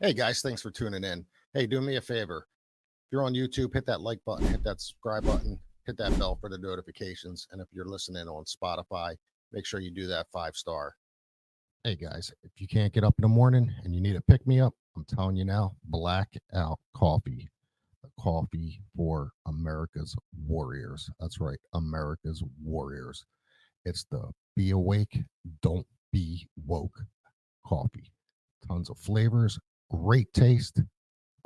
Hey guys, thanks for tuning in. Hey, do me a favor. If you're on YouTube, hit that like button, hit that subscribe button, hit that bell for the notifications. And if you're listening on Spotify, make sure you do that 5 star. Hey guys, if you can't get up in the morning and you need a pick me up, I'm telling you now, Blackout Coffee, the coffee for America's warriors. That's right, America's warriors. It's the Be Awake, Don't Be Woke coffee. Tons of flavors, great taste,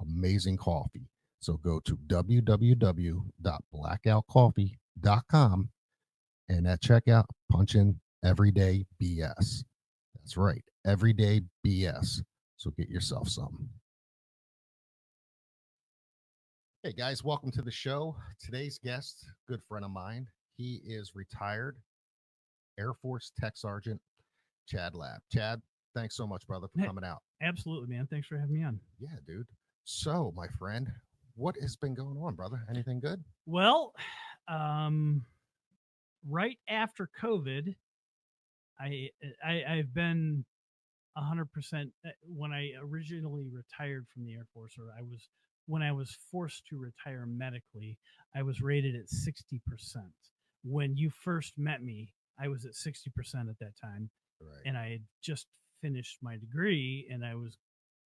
amazing coffee. So go to www.blackoutcoffee.com and at checkout, punch in everyday BS. That's right, everyday BS. So get yourself some. Hey guys, welcome to the show. Today's guest, good friend of mine. He is retired Air Force Tech Sergeant Chad Lab. Chad, thanks so much, brother, for Hey, coming out. absolutely, man. Thanks for having me on. Yeah, dude. So, my friend, what has been going on, brother? Anything good? Well, um, right after COVID, I, I've been 100% when I originally retired from the Air Force, or I was when I was forced to retire medically, I was rated at 60%. When you first met me, I was at 60% at that time, Right. and I had just finished my degree, and I was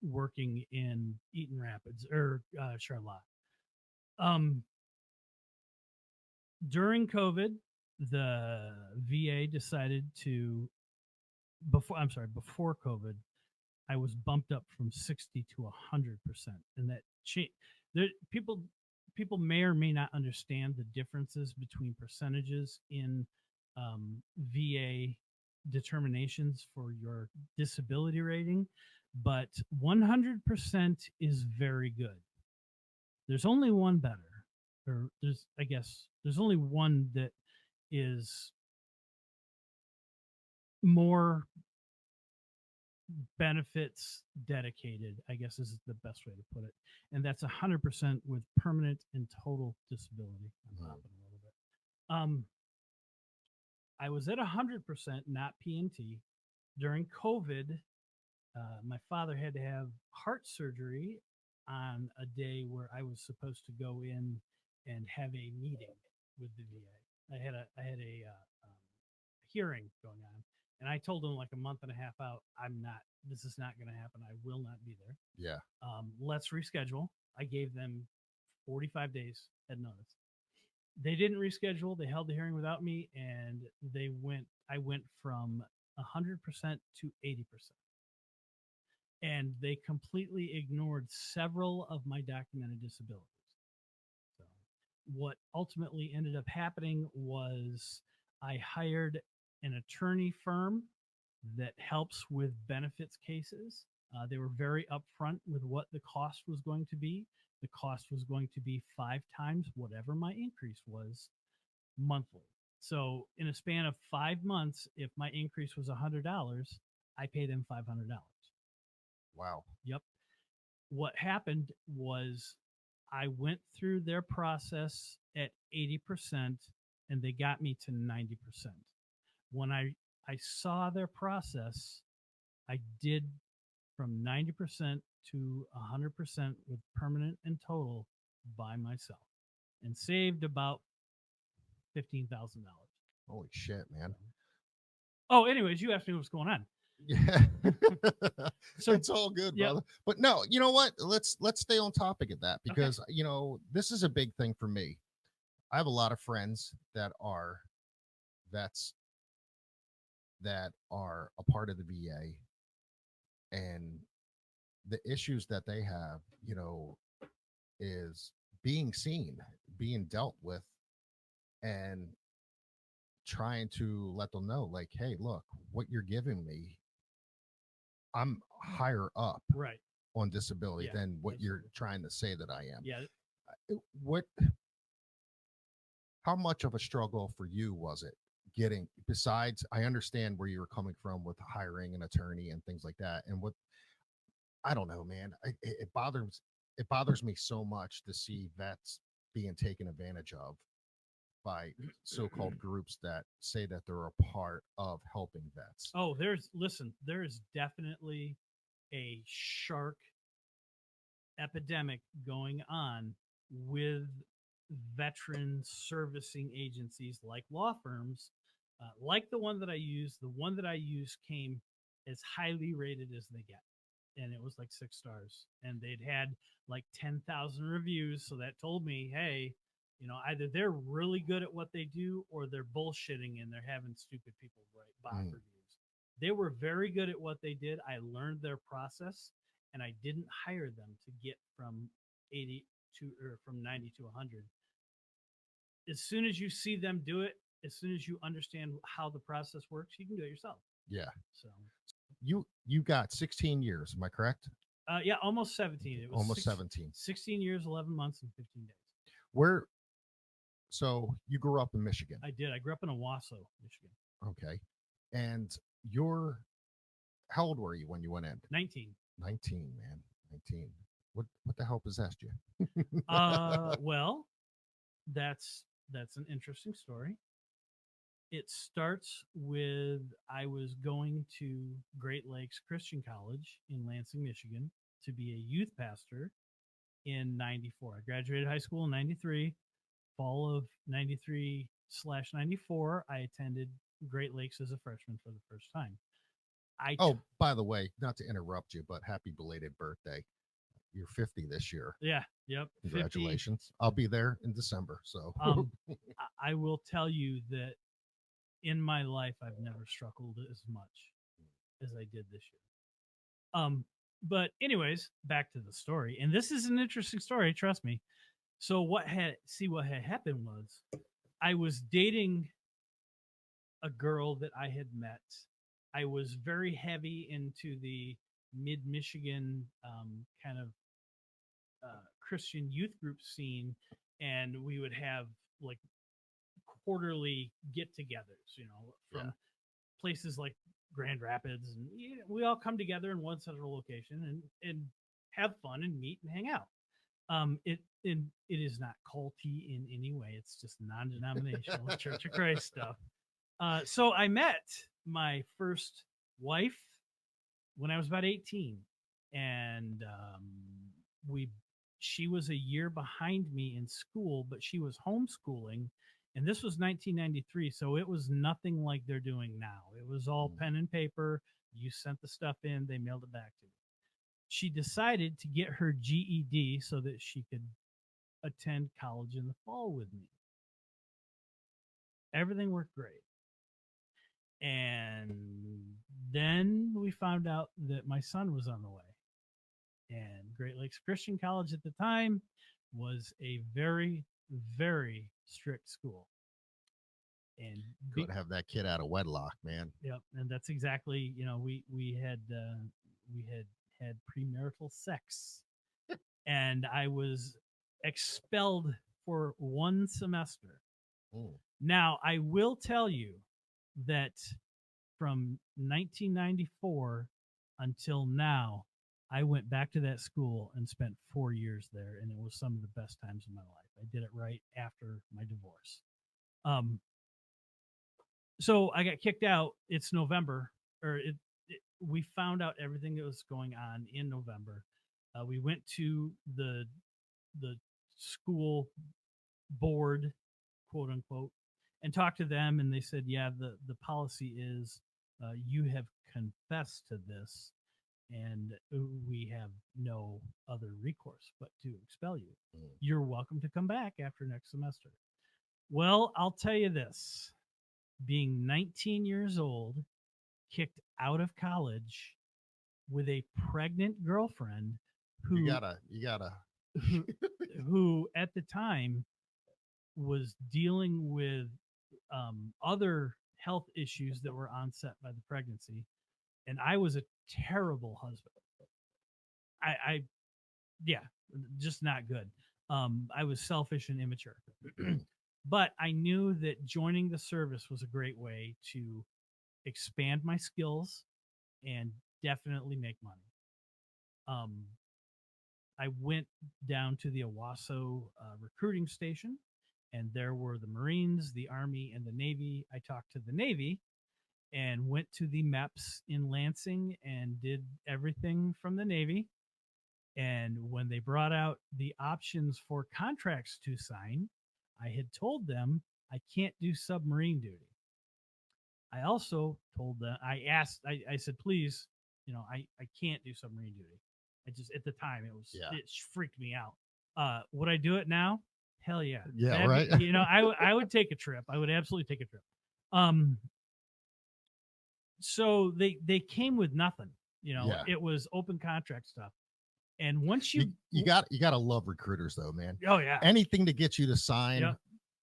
working in Eaton Rapids or Charlotte. Um, During COVID, the VA decided to before COVID, I was bumped up from 60 to 100%, and that there, people may or may not understand the differences between percentages in VA determinations for your disability rating, but 100% is very good. There's only one better, or there's I guess there's only one that is more benefits dedicated, I guess is the best way to put it. And that's 100% with permanent and total disability. I'm Mhm. hopping a little bit. I was at 100%, not PNT. During COVID, my father had to have heart surgery on a day where I was supposed to go in and have a meeting with the VA. I had a hearing going on, and I told him like a month and a half out, I'm not. This is not going to happen. I will not be there. Yeah. Let's reschedule. I gave them 45 days at notice. They didn't reschedule. They held the hearing without me, and they went. I went from 100% to 80%, and they completely ignored several of my documented disabilities. So, what ultimately ended up happening was I hired an attorney firm that helps with benefits cases. They were very upfront with what the cost was going to be. The cost was going to be 5 times whatever my increase was monthly. So, in a span of 5 months, if my increase was $100, I pay them $500. Wow. Yep. What happened was I went through their process at 80% and they got me to 90%. When I saw their process, I did from 90% to 100% with permanent and total by myself and saved about $15,000. Holy shit, man. Oh, anyways, you asked me what's going on. Yeah. So, It's all good, yep. brother. But no, you know what? Let's stay on topic of that Okay. because this is a big thing for me. I have a lot of friends that are vets that are a part of the VA, and the issues that they have, is being seen, being dealt with, and trying to let them know, like, hey, look, what you're giving me, I'm higher up Right. on disability Yeah. than what you're Absolutely. trying to say that I am. Yeah. What, how much of a struggle for you was it getting, besides, I understand where you were coming from with hiring an attorney and things like that. And what, I don't know, man, it bothers me so much to see vets being taken advantage of by so-called groups that say that they're a part of helping vets. Oh, there is definitely a shark epidemic going on with veteran servicing agencies like law firms, like the one that I use. The one that I use came as highly rated as they get, and it was like 6 stars, and they'd had like 10,000 reviews. So that told me, hey, either they're really good at what they do or they're bullshitting and they're having stupid people write bot reviews. They were very good at what they did. I learned their process, and I didn't hire them to get from 80 to or from 90 to 100. As soon as you see them do it, as soon as you understand how the process works, you can do it yourself. Yeah. So You got 16 years, am I correct? yeah, almost 17. It was Almost 17. 16 years, 11 months, and 15 days. Where so you grew up in Michigan. I did. I grew up in Owasso, Michigan. Okay. And how old were you when you went in? 19. 19, man. 19. What the hell possessed you? Well, that's an interesting story. It starts with I was going to Great Lakes Christian College in Lansing, Michigan to be a youth pastor in 94. I graduated high school in 93. Fall of 93/94, I attended Great Lakes as a freshman for the first time. By the way, not to interrupt you, but happy belated birthday. You're 50 this year. Yeah. Yep. Congratulations. 50. I'll be there in December. So I will tell you that in my life, I've never struggled as much as I did this year. But anyways, back to the story. And this is an interesting story, trust me. So what had happened was I was dating a girl that I had met. I was very heavy into the mid-Michigan kind of Christian youth group scene, and we would have like quarterly get-togethers, from places like Grand Rapids, and we all come together in one central location and have fun and meet and hang out. It is not culty in any way. It's just non-denominational Church of Christ stuff. So I met my first wife when I was about 18, and she was a year behind me in school, but she was homeschooling, and this was 1993, so it was nothing like they're doing now. It was all pen and paper. You sent the stuff in, they mailed it back to me. She decided to get her GED so that she could attend college in the fall with me. Everything worked great. And then we found out that my son was on the way. And Great Lakes Christian College at the time was a very, very strict school. And could have that kid out of wedlock, man. Yep, and that's exactly, we had premarital sex, and I was expelled for one semester. Ooh. Now, I will tell you that from 1994 until now, I went back to that school and spent 4 years there, and it was some of the best times of my life. I did it right after my divorce. So I got kicked out. It's November, we found out everything that was going on in November. We went to the school board, quote unquote, and talked to them, and they said, yeah, the policy is you have confessed to this, and we have no other recourse but to expel you. You're welcome to come back after next semester. Well, I'll tell you this. Being 19 years old, kicked out of college with a pregnant girlfriend who you gotta who at the time was dealing with other health issues that were onset by the pregnancy, and I was a terrible husband. I just not good. I was selfish and immature. But I knew that joining the service was a great way to expand my skills and definitely make money. I went down to the Owasso recruiting station, and there were the Marines, the Army, and the Navy. I talked to the Navy and went to the MEPS in Lansing and did everything from the Navy. And when they brought out the options for contracts to sign, I had told them I can't do submarine duty. I also told them, I said, please, I can't do submarine duty. I just, at the time, Yeah. it freaked me out. Would I do it now? Hell yeah. Yeah, right. I would take a trip. I would absolutely take a trip. Um, so they came with nothing, Yeah. it was open contract stuff. And once You got to love recruiters though, man. oh yeah, Anything to get you to sign.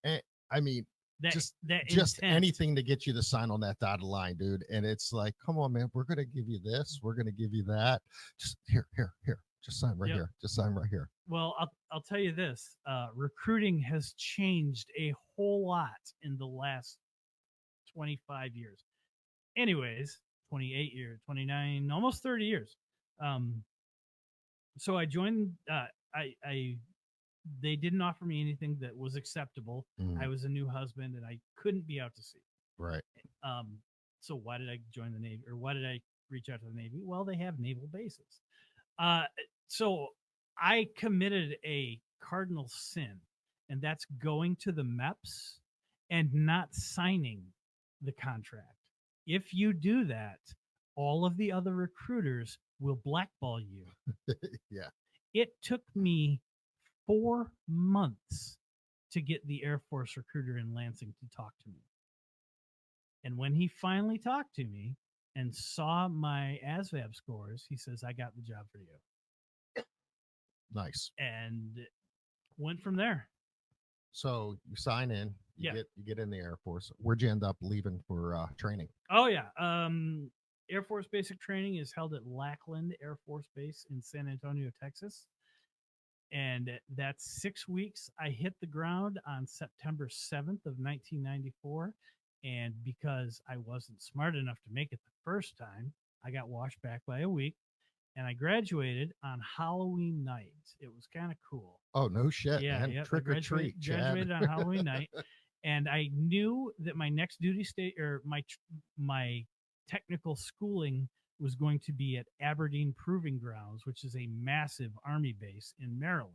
Yep. I mean, that just intent. anything to get you to sign on that dotted line, dude. And it's like, come on, man, we're gonna give you this, we're gonna give you that. Just here. Just sign right Yep. here. Just sign right here. Well, I'll tell you this: recruiting has changed a whole lot in the last 25 years. Anyways, 28 years, 29, almost 30 years. So I joined. They didn't offer me anything that was acceptable. Mm, I was a new husband, and I couldn't be out to sea. right. So why did I join the Navy, or why did I reach out to the Navy? Well, they have naval bases. So I committed a cardinal sin, and that's going to the MEPS and not signing the contract. If you do that, all of the other recruiters will blackball you. Yeah. It took me 4 months to get the Air Force recruiter in Lansing to talk to me. And when he finally talked to me and saw my ASVAB scores, he says, I got the job for you. Nice. And went from there. So you sign in, you get in the Air Force. Where'd you end up leaving for training? Oh yeah. Air Force basic training is held at Lackland Air Force Base in San Antonio, Texas. And that's 6 weeks. I hit the ground on September 7th of 1994. And because I wasn't smart enough to make it the first time, I got washed back by a week. And I graduated on Halloween night. It was kind of cool. Oh, no shit, Yeah, man. yep. Trick or treat, Chad. Graduated on Halloween night. And I knew that my next duty state, or my technical schooling, was going to be at Aberdeen Proving Grounds, which is a massive Army base in Maryland.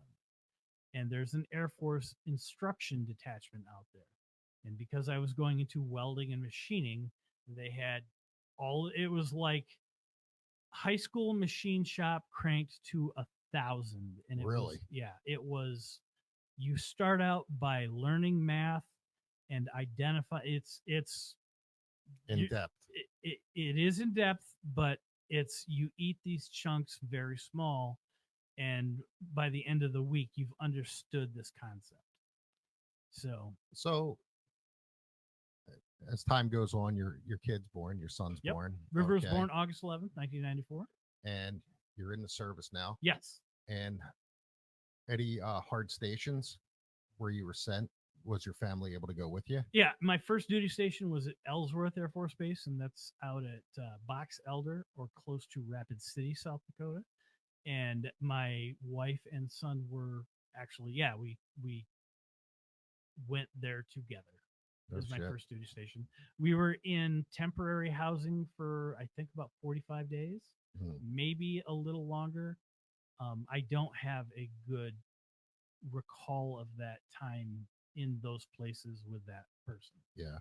And there's an Air Force instruction detachment out there. And because I was going into welding and machining, they had it was like high school machine shop cranked to 1,000. And it Really? it was, you start out by learning math and identify it's In depth. It is in depth, but it's, you eat these chunks very small, and by the end of the week you've understood this concept. So as time goes on, your kid's born, your son's Yep. born. River was born August 11th, 1994. And you're in the service now. Yes. And any hard stations where you were sent, was your family able to go with you? Yeah, my first duty station was at Ellsworth Air Force Base, and that's out at Box Elder, or close to Rapid City, South Dakota. And my wife and son were actually, we went there together. It was my first duty station. We were in temporary housing for, I think, about 45 days, maybe a little longer. I don't have a good recall of that time in those places with that person. Yeah.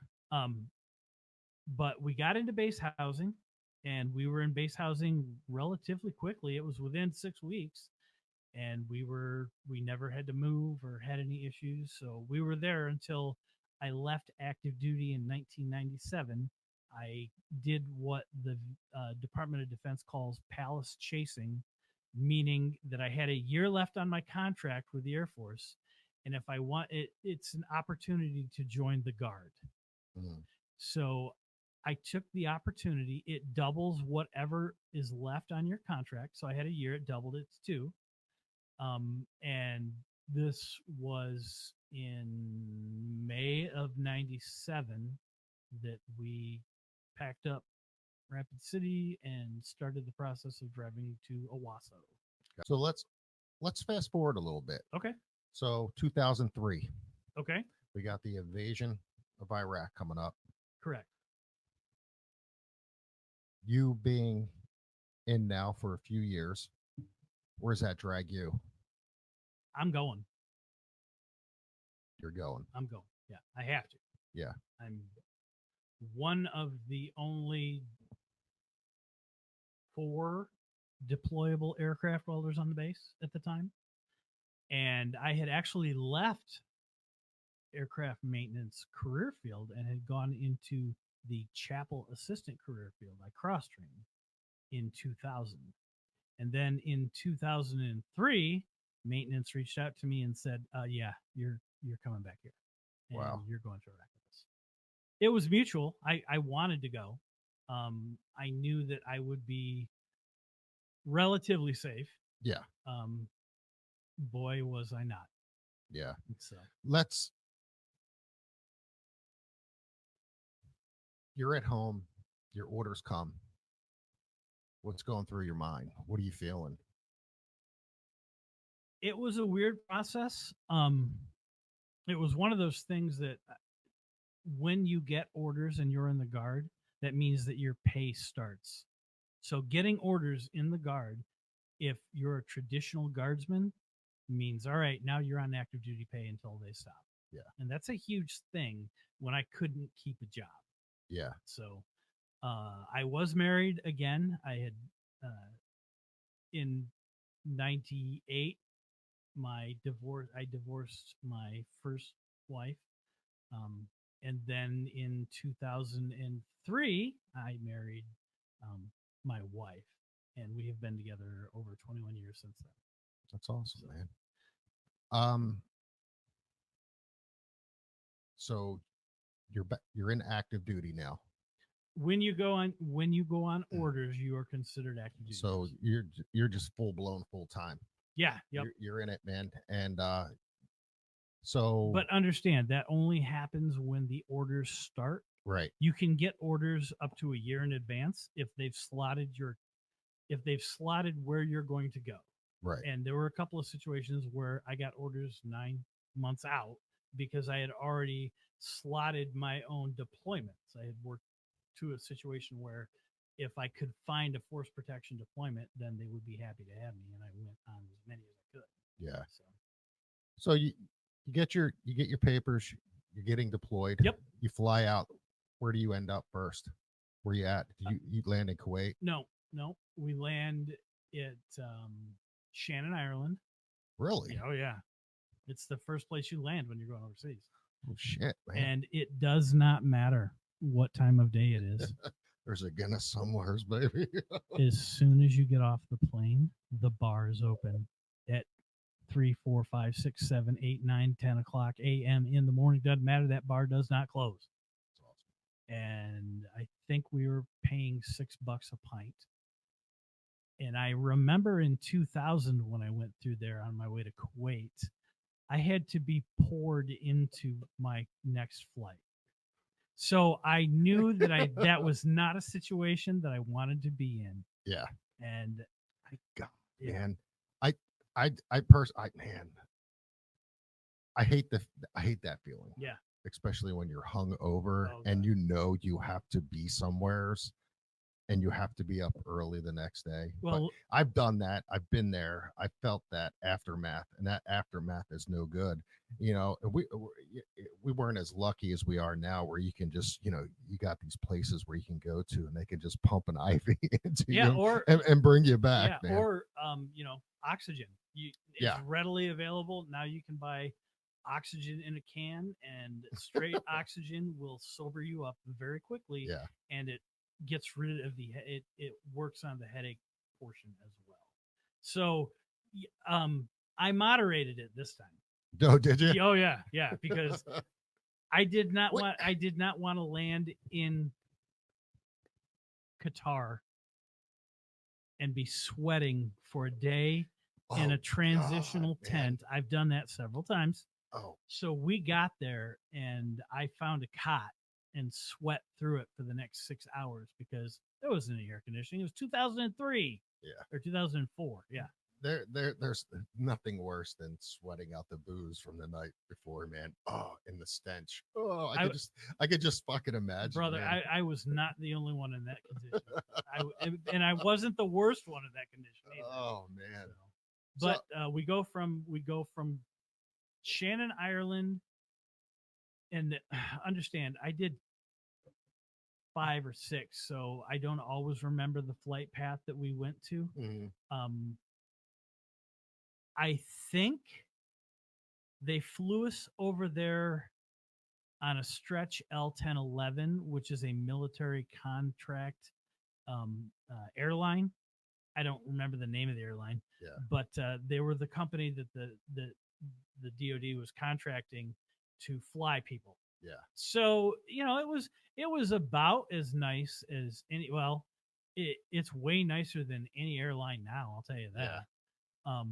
But we got into base housing, and we were in base housing relatively quickly. It was within 6 weeks, and we never had to move or had any issues. So we were there until I left active duty in 1997. I did what the Department of Defense calls palace chasing, meaning that I had a year left on my contract with the Air Force. And if I want it, it's an opportunity to join the Guard. So I took the opportunity. It doubles whatever is left on your contract. So I had a year, it doubled it to 2. And this was in May of 97 that we packed up Rapid City and started the process of driving to Owasso. So let's fast forward a little bit. Okay. So 2003. Okay. We got the invasion of Iraq coming up. Correct. You being in now for a few years, Where's that drag you? I'm going. You're going. I'm going. Yeah, I have to. Yeah. I'm one of the only 4 deployable aircraft welders on the base at the time. And I had actually left aircraft maintenance career field and had gone into the chapel assistant career field. I cross trained in 2000. And then in 2003, maintenance reached out to me and said, yeah, you're coming back here. And Wow. you're going to Iraq with us. It was mutual. I wanted to go. I knew that I would be relatively safe. Yeah. Boy, was I not. Yeah. So you're at home, your orders come. What's going through your mind? What are you feeling? it was a weird process. It was one of those things that when you get orders and you're in the guard, that means that your pay starts. So getting orders in the guard, if you're a traditional guardsman, means all right, now you're on active duty pay until they stop. Yeah. And that's a huge thing when I couldn't keep a job. Yeah. So I was married again. I had in 98 I divorced my first wife. And then in 2003 I married my wife, and we have been together over 21 years since then. That's awesome, man. So you're in active duty now. When you go on orders, you are considered active duty. So you're just full blown full time. Yeah, yep. You're in it, man. And so But understand that only happens when the orders start. right. You can get orders up to a year in advance if they've slotted where you're going to go. Right. And there were a couple of situations where I got orders 9 months out because I had already slotted my own deployments. I had worked to a situation where if I could find a force protection deployment, then they would be happy to have me, and I went on as many as I could. Yeah. So So you get your papers, you're getting deployed. Yep. You fly out. Where do you end up first? Where you at? Did you land in Kuwait? No. We land at Shannon, Ireland. Really? Oh yeah. It's the first place you land when you're going overseas. Oh shit, man. And it does not matter what time of day it is. There's a Guinness somewheres, baby. As soon as you get off the plane, the bar is open at 3, 4, 5, 6, 7, 8, 9, 10 o'clock a.m. in the morning. Doesn't matter. That bar does not close. That's awesome. And I think we were paying $6 a pint. And I remember in 2000 when I went through there on my way to Kuwait, I had to be poured into my next flight. So I knew that that was not a situation that I wanted to be in. Yeah. And man, I hate that feeling. Yeah. Especially when you're hung over and God. you know you have to be somewheres and you have to be up early the next day. Well, but I've done that. I've been there. I felt that aftermath, and that aftermath is no good. You know, we weren't as lucky as we are now, where you can just, you got these places where you can go to and they can just pump an IV into you and bring you back. Yeah, man. or oxygen. It's readily available now. You can buy oxygen in a can, and straight oxygen will sober you up very quickly. Yeah, and it gets rid of it works on the headache portion as well. So I moderated it this time. Oh, did you? Oh yeah, because I did not want to land in Qatar and be sweating for a day in a transitional tent. I've done that several times. Oh. So we got there and I found a cot and sweat through it for the next 6 hours because there wasn't any air conditioning. It was 2003. Yeah. Or 2004. Yeah. There's nothing worse than sweating out the booze from the night before, man. Oh, and the stench. Oh, I could just fucking imagine. Brother, I was not the only one in that condition. And I wasn't the worst one in that condition either. Oh man. But we go from Shannon, Ireland, and understand I did 5 or 6, so I don't always remember the flight path that we went to. I think they flew us over there on a stretch L1011, which is a military contract airline. I don't remember the name of the airline, but they were the company that the DoD was contracting to fly people. Yeah. So it was about as nice as any. Well, it's way nicer than any airline now. I'll tell you that. Yeah.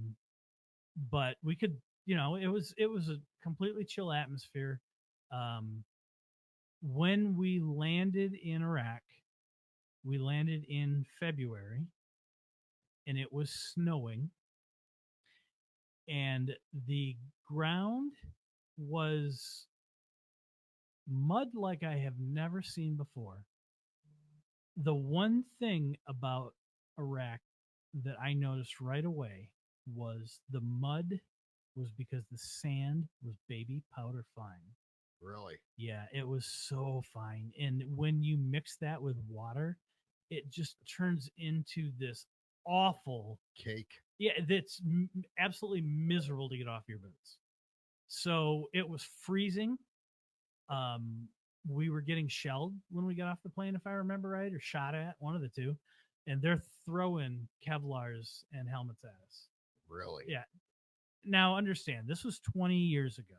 But we could, it was a completely chill atmosphere. When we landed in Iraq, we landed in February, and it was snowing, and the ground was mud like I have never seen before. The one thing about Iraq that I noticed right away was the mud was because the sand was baby powder fine. Really? Yeah, it was so fine. And when you mix that with water, it just turns into this awful cake. Yeah, that's absolutely miserable to get off your boots. So it was freezing. We were getting shelled when we got off the plane, if I remember right, or shot at, one of the two. And they're throwing Kevlars and helmets at us. Really? Yeah. Now, understand, this was 20 years ago.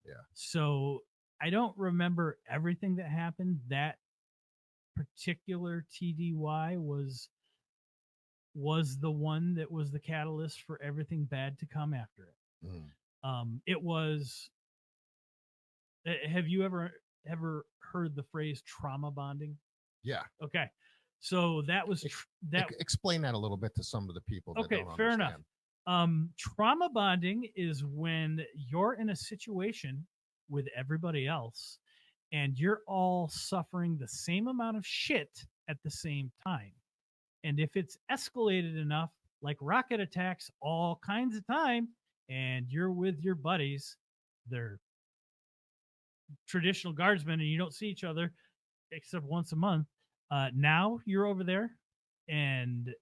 Yeah. So I don't remember everything that happened. That particular TDY was the one that was the catalyst for everything bad to come after it. It was. Have you ever heard the phrase trauma bonding? Yeah. Okay. So that was explain that a little bit to some of the people that okay, don't fair understand. Enough. Trauma bonding is when you're in a situation with everybody else and you're all suffering the same amount of shit at the same time. And if it's escalated enough, like rocket attacks all kinds of time, and you're with your buddies, they're traditional guardsmen, and you don't see each other except once a month. Now you're over there, and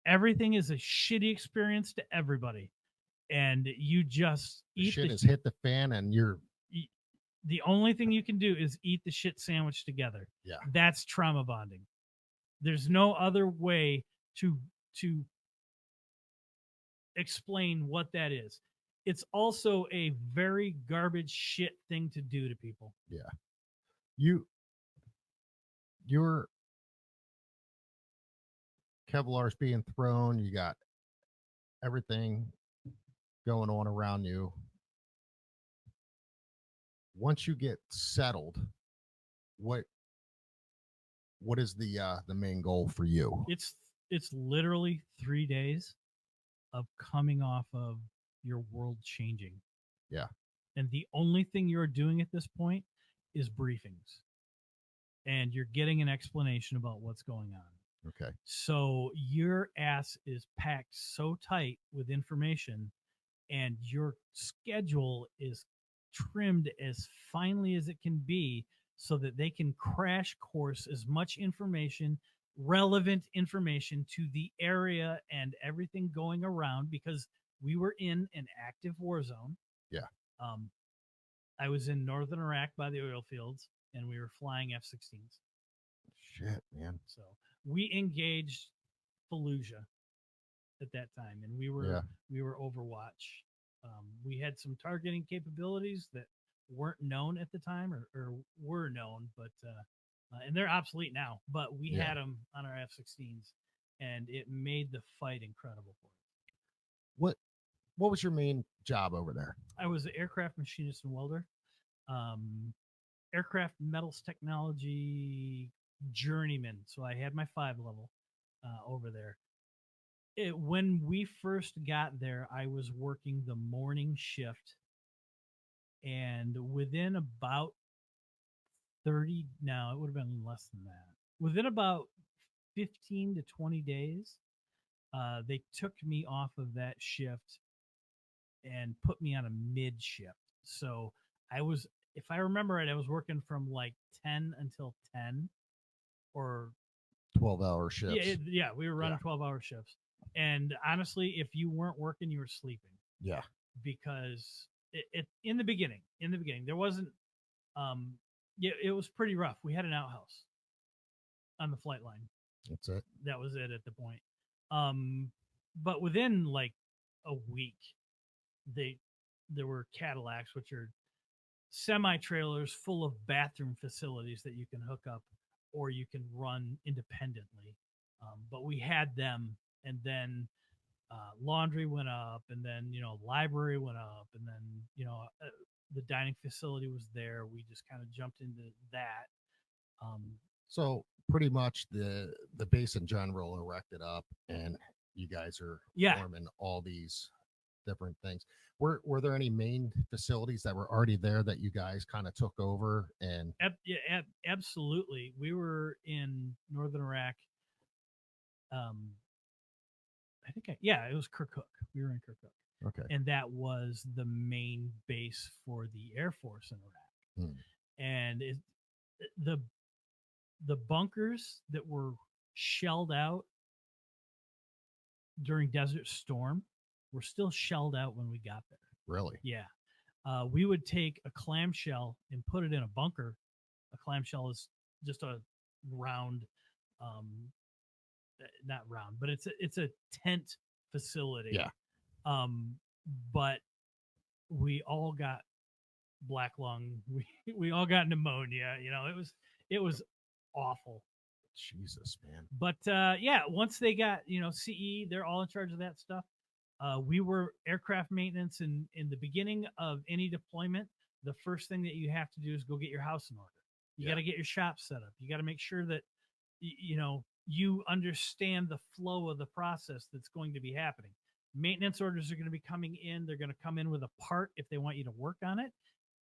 everything is a shitty experience to everybody, and you just eat shit has hit the fan, and you're the only thing you can do is eat the shit sandwich together. Yeah, that's trauma bonding. There's no other way to explain what that is. It's also a very garbage shit thing to do to people. Yeah. Your Kevlar's being thrown, you got everything going on around you. Once you get settled, what is the main goal for you? It's literally 3 days of coming off of your world changing. Yeah. And the only thing you're doing at this point is briefings. And you're getting an explanation about what's going on. Okay. So your ass is packed so tight with information, and your schedule is trimmed as finely as it can be so that they can crash course as much information, relevant information to the area and everything going around, because we were in an active war zone. Yeah. I was in northern Iraq by the oil fields, and we were flying F-16s. Shit, man. So we engaged Fallujah at that time, and we were Overwatch. We had some targeting capabilities that weren't known at the time, or were known, but and they're obsolete now. But we had them on our F-16s, and it made the fight incredible for us. What was your main job over there? I was an aircraft machinist and welder. Aircraft metals technology journeyman. So I had my 5 level over there. When we first got there, I was working the morning shift, and within about 30, no, it would have been less than that. Within about 15 to 20 days, They took me off of that shift and put me on a mid shift. So I was, if I remember right, I was working from like 10 until 10, or 12-hour shifts. yeah, we were running 12-hour shifts. And honestly, if you weren't working, you were sleeping. Yeah. Because in the beginning, there wasn't, yeah, it was pretty rough. We had an outhouse on the flight line. That's it. That was it at the point. But within like a week, there were Cadillacs, which are semi trailers full of bathroom facilities that you can hook up or you can run independently. But we had them, and then laundry went up, and then library went up, and then the dining facility was there. We just kind of jumped into that. So pretty much the base in general erected up, and you guys are forming all these different things. Were there any main facilities that were already there that you guys kind of took over? And absolutely, we were in northern Iraq. I think it was Kirkuk. We were in Kirkuk. Okay. And that was the main base for the Air Force in Iraq. And the bunkers that were shelled out during Desert Storm were still shelled out when we got there. Really? Yeah. We would take a clamshell and put it in a bunker. A clamshell is just a round, not round, but it's a tent facility. Yeah. But we all got black lung. We all got pneumonia. It was awful. Jesus, man. But once they got CE, they're all in charge of that stuff. We were aircraft maintenance, and in the beginning of any deployment, the first thing that you have to do is go get your house in order. You got to get your shop set up. You got to make sure that you understand the flow of the process that's going to be happening. Maintenance orders are going to be coming in. They're going to come in with a part if they want you to work on it.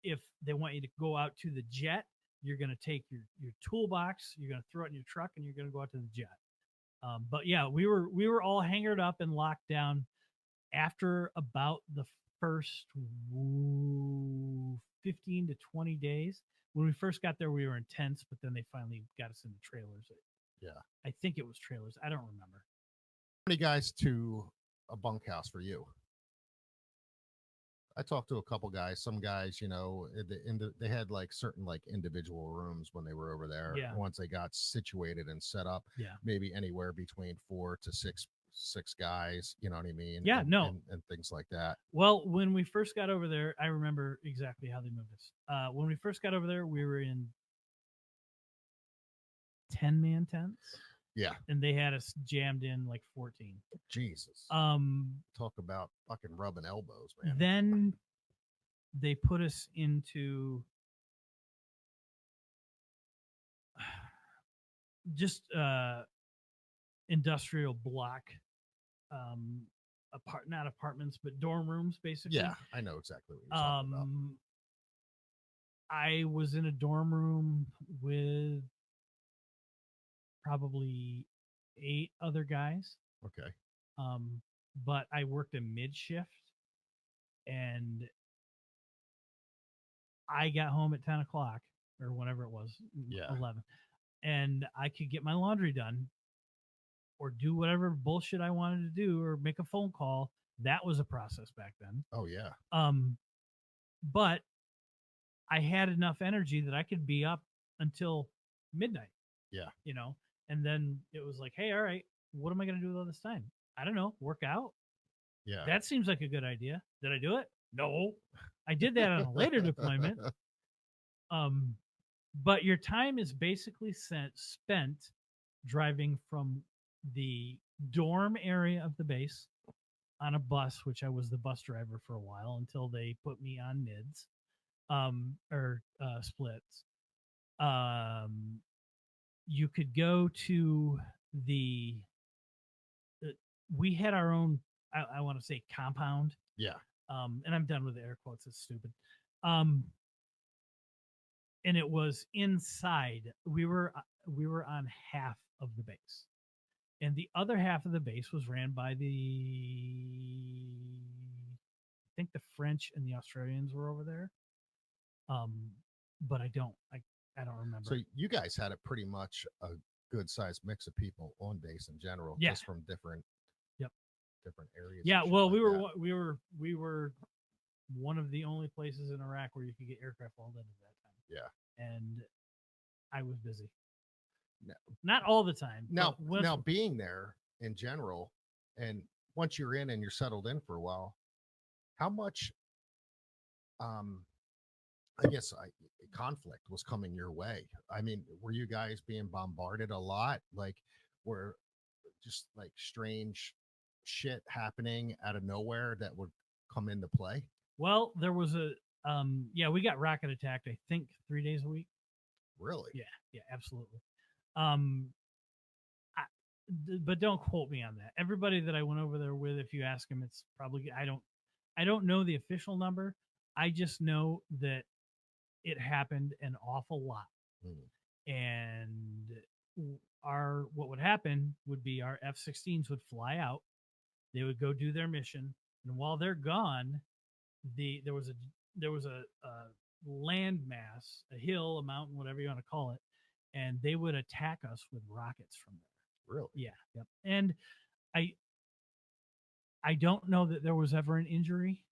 If they want you to go out to the jet, you're going to take your toolbox, you're going to throw it in your truck, and you're going to go out to the jet. But yeah, we were all hangered up and locked down after about the first 15 to 20 days. When we first got there, we were in tents, but then they finally got us into trailers. Yeah. I think it was trailers. I don't remember. How many guys to a bunkhouse for you? I talked to a couple guys. Some guys, they had like certain like individual rooms when they were over there. Yeah. Once they got situated and set up, maybe anywhere between 4 to 6 guys. You know what I mean? Yeah, and things like that. Well, when we first got over there, I remember exactly how they moved us. When we first got over there, we were in 10-man tents. Yeah. And they had us jammed in like 14. Jesus. Talk about fucking rubbing elbows, man. Then they put us into just industrial block, not apartments, but dorm rooms, basically. Yeah, I know exactly what you're talking about. I was in a dorm room with probably 8 other guys. Okay. But I worked a mid shift, and I got home at 10 o'clock or whenever it was, 11, and I could get my laundry done or do whatever bullshit I wanted to do or make a phone call. That was a process back then. Oh yeah. But I had enough energy that I could be up until midnight. Yeah. And then it was like, hey, all right, what am I going to do with all this time? I don't know. Work out. Yeah. That seems like a good idea. Did I do it? No. I did that on a later deployment. But your time is basically spent driving from the dorm area of the base on a bus, which I was the bus driver for a while until they put me on mids, or splits. You could go to we had our own, I want to say, compound. Yeah. And I'm done with the air quotes. It's stupid. And it was inside. We were on half of the base. and the other half of the base was ran by I think the French and the Australians were over there. But I don't remember. So you guys had a pretty much a good sized mix of people on base in general, Yeah. just from different Yep. different areas. Yeah, and shit well, like that. we were one of the only places in Iraq where you could get aircraft welded at that time. Yeah. And I was busy. No. Not all the time. Now, but once- now being there in general, and once you're in and you're settled in for a while, how much, I guess, conflict was coming your way? I mean, were you guys being bombarded a lot? Like, were just like strange shit happening out of nowhere that would come into play? well, there was a yeah, we got rocket attacked, I think 3 days a week. Really? Yeah, absolutely. Um but don't quote me on that. Everybody that I went over there with, if you ask them, it's probably I don't know the official number. I just know that it happened an awful lot. Hmm. And our what would happen would be our F-16s would fly out. They would go do their mission, and while they're gone, there was a land mass, a hill, a mountain, whatever you want to call it, and they would attack us with rockets from there. Really? Yeah, yep. And I I don't know that there was ever an injury.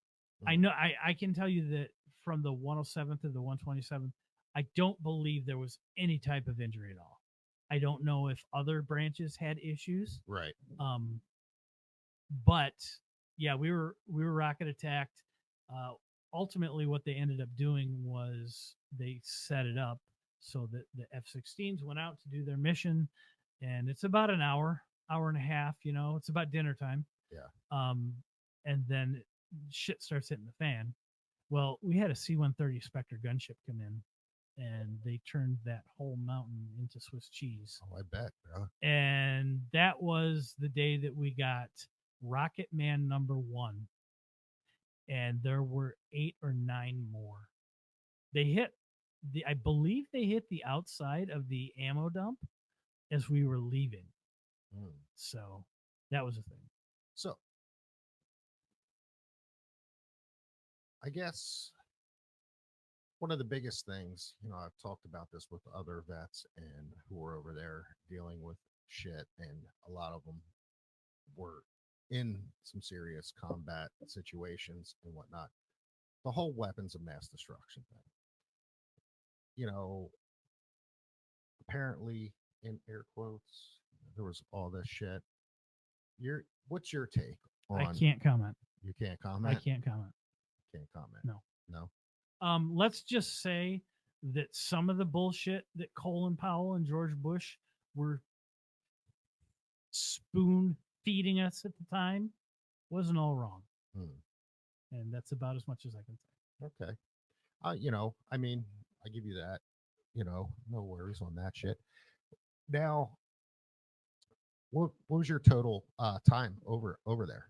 I Mhm. know I can tell you that from the 107th to the 127th, I don't believe there was any type of injury at all. I don't know if other branches had issues. Right. Um, but yeah, we were rocket attacked. Uh, Ultimately, what they ended up doing was they set it up so that the F-16s went out to do their mission, and it's about an hour and a half. You know, it's about dinner time. Yeah. And then shit starts hitting the fan. Well, we had a C-130 Spectre gunship come in, and they turned that whole mountain into Swiss cheese. Oh, I bet. Bro. And that was the day that we got Rocket Man #1, and there were 8 or 9 more. They hit I believe they hit the outside of the ammo dump as we were leaving. Hmm. So that was a thing. So I guess one of the biggest things, I've talked about this with other vets and who were over there dealing with shit, and a lot of them were in some serious combat situations and whatnot. The whole weapons of mass destruction thing. Apparently, in air quotes, there was all this shit. What's your take on? I can't comment. You can't comment. I can't comment. Can't comment. No. No. Let's just say that some of the bullshit that Colin Powell and George Bush were spoon feeding us at the time wasn't all wrong. And that's about as much as I can say. Okay. I mean, I give you that. No worries on that shit. Now, what was your total time over there?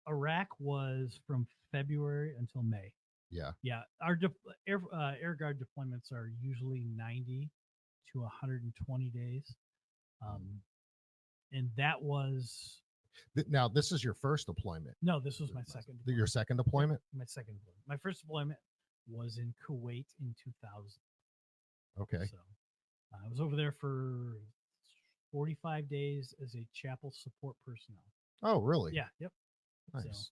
Iraq was from February until May. Yeah. Yeah, our air guard deployments are usually 90 to 120 days. And that was Now, this is your first deployment. no, this was my second. Your second deployment? My second deployment. My first deployment was in Kuwait in 2000. Okay. So I was over there for 45 days as a chapel support personnel. Oh, really? Yeah. Yep. Nice.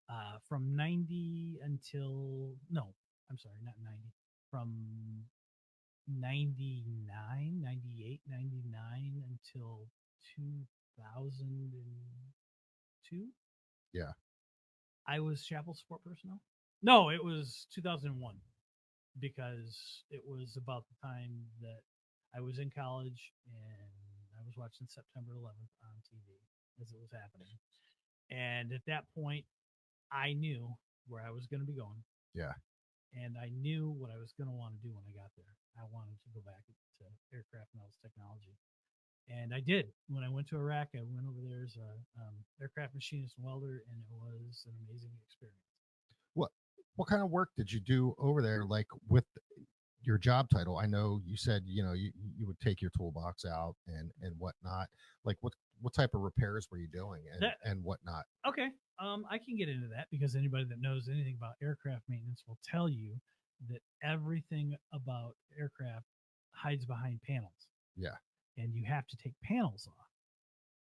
So from 90 until no, I'm sorry, not 90. From 99, 98, 99 until 2002. Yeah. I was chapel support personnel. No, it was 2001 because it was about the time that I was in college and I was watching September 11th on TV as it was happening. And at that point, I knew where I was going to be going. Yeah. And I knew what I was going to want to do when I got there. I wanted to go back to aircraft and technology. And I did. When I went to Iraq, I went over there as a aircraft machinist and welder, and it was an amazing experience. What kind of work did you do over there? Like your job title. I know you said you would take your toolbox out and whatnot. Like what type of repairs were you doing and whatnot? Okay. I can get into that because anybody that knows anything about aircraft maintenance will tell you that everything about aircraft hides behind panels, Yeah. and you have to take panels off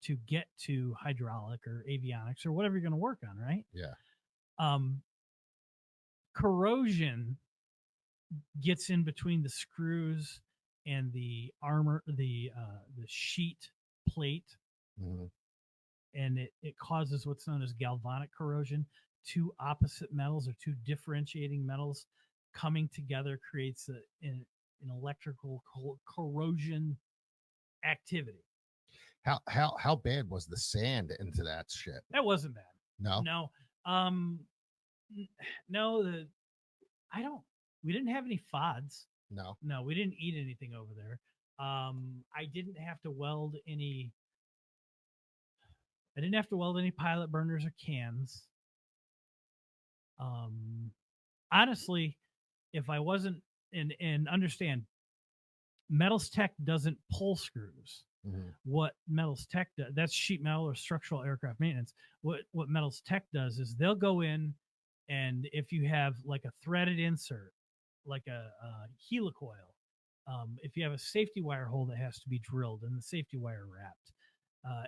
to get to hydraulic or avionics or whatever you're going to work on, right? Yeah. Um, Corrosion gets in between the screws and the armor, the sheet plate, Mhm. and it causes what's known as galvanic corrosion. Two opposite metals or two differentiating metals coming together creates an electrical corrosion activity. How bad was the sand into that shit? That wasn't bad. No. No. Um, no, I don't. We didn't have any FODs. No. No, we didn't eat anything over there. I didn't have to weld any. I didn't have to weld any pilot burners or cans. Um, Honestly, if I wasn't and understand, Metals Tech doesn't pull screws. Mhm. What Metals Tech does, that's sheet metal or structural aircraft maintenance. What Metals Tech does is they'll go in, and if you have like a threaded insert, like a helicoil, if you have a safety wire hole that has to be drilled and the safety wire wrapped,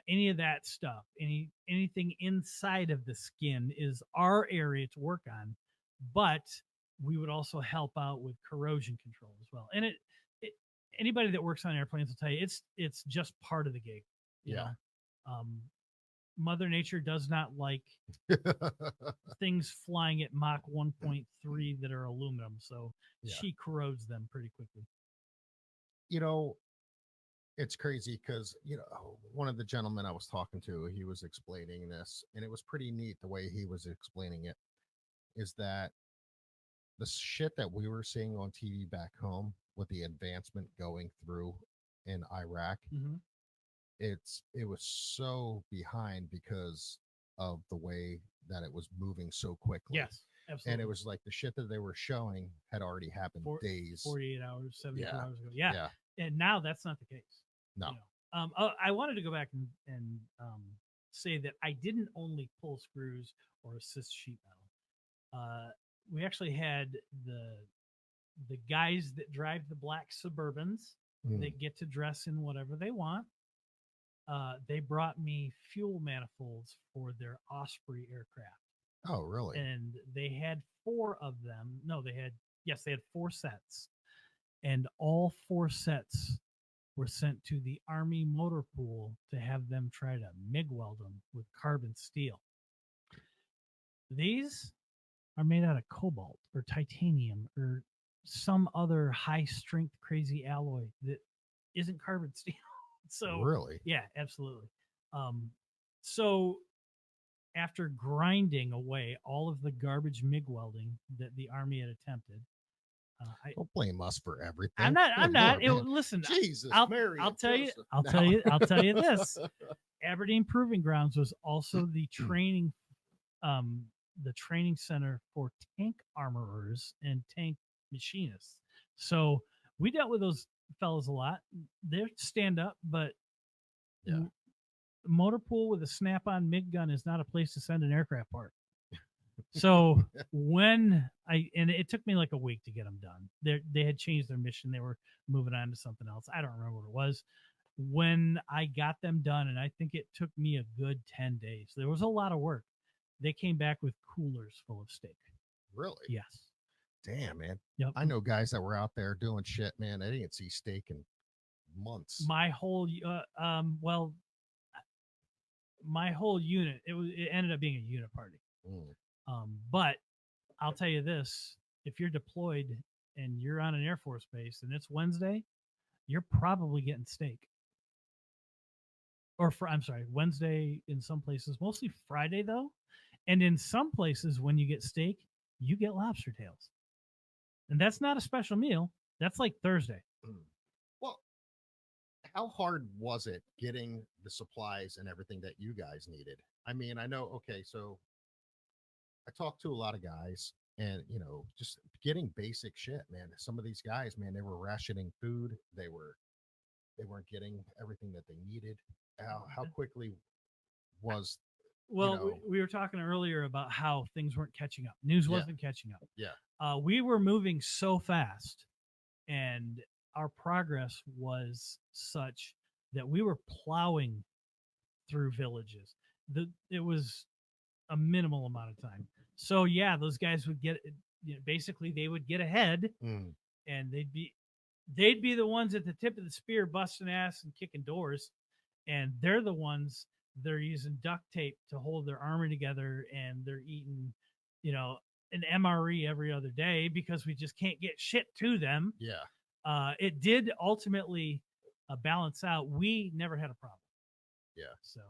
any of that stuff, anything inside of the skin is our area to work on, but we would also help out with corrosion control as well. And it anybody that works on airplanes will tell you it's just part of the gig. You Yeah. know? Mother Nature does not like things flying at Mach 1.3 that are aluminum, so Yeah. she corrodes them pretty quickly. It's crazy because one of the gentlemen I was talking to, he was explaining this, and it was pretty neat the way he was explaining it. Is that the shit that we were seeing on TV back home with the advancement going through in Iraq? Mm-hmm. It was so behind because of the way that it was moving so quickly. Yes, absolutely. And it was like the shit that they were showing had already happened days, 48 hours, 72 Yeah. hours ago. Yeah. And now that's not the case. No. I wanted to go back and say that I didn't only pull screws or assist sheet metal. We actually had the guys that drive the black Suburbans that get to dress in whatever they want. They brought me fuel manifolds for their Osprey aircraft. Oh, really? And they had 4 of them. No, they had 4 sets. And all 4 sets were sent to the Army Motor Pool to have them try to MIG weld them with carbon steel. These are made out of cobalt or titanium or some other high strength crazy alloy that isn't carbon steel. So really? Yeah, absolutely. So after grinding away all of the garbage MIG welding that the Army had attempted, don't blame us for everything. I'm not. Lord, Listen, Jesus, I'll tell you. I'll tell you this. Aberdeen Proving Grounds was also the training center for tank armorers and tank machinists. So we dealt with those fellas a lot. They're stand up, but motor pool with a snap-on MIG gun is not a place to send an aircraft part. So and it took me like a week to get them done. They had changed their mission. They were moving on to something else. I don't remember what it was. When I got them done, and I think it took me a good 10 days. There was a lot of work. They came back with coolers full of steak. Really? Yes. Damn, man. Yep. I know guys that were out there doing shit, man. They didn't see steak in months. My whole my whole unit, it ended up being a unit party. But I'll tell you this, if you're deployed and you're on an Air Force base and it's Wednesday, you're probably getting steak. Wednesday in some places, mostly Friday though. And in some places, when you get steak, you get lobster tails. And that's not a special meal. That's like Thursday. Well, how hard was it getting the supplies and everything that you guys needed? I mean, I know, okay, so I talked to a lot of guys, and just getting basic shit, man. Some of these guys, man, they were rationing food. They weren't getting everything that they needed. How quickly was you Well, know we were talking earlier about how things weren't catching up. News yeah, wasn't catching up. yeah, We were moving so fast, and our progress was such that we were plowing through villages. It was a minimal amount of time. So yeah, those guys would get, basically they would get ahead, mm, and they'd be the ones at the tip of the spear busting ass and kicking doors, and they're the ones that are using duct tape to hold their armor together, and they're eating, you know, an MRE every other day because we just can't get shit to them. yeah, It did ultimately balance out. We never had a problem. yeah. So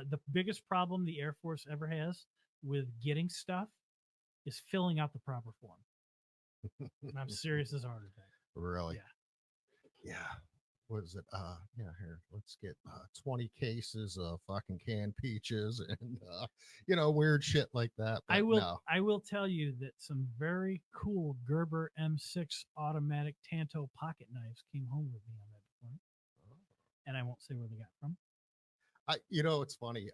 the biggest problem the Air Force ever has with getting stuff is filling out the proper form. And I'm serious as a heart attack. Really? Yeah. Yeah. What is it? Yeah, here, let's get 20 cases of fucking canned peaches and weird shit like that. But no. I will tell you that some very cool Gerber M6 automatic Tanto pocket knives came home with me on that deployment, and I won't say where they got from. It's funny.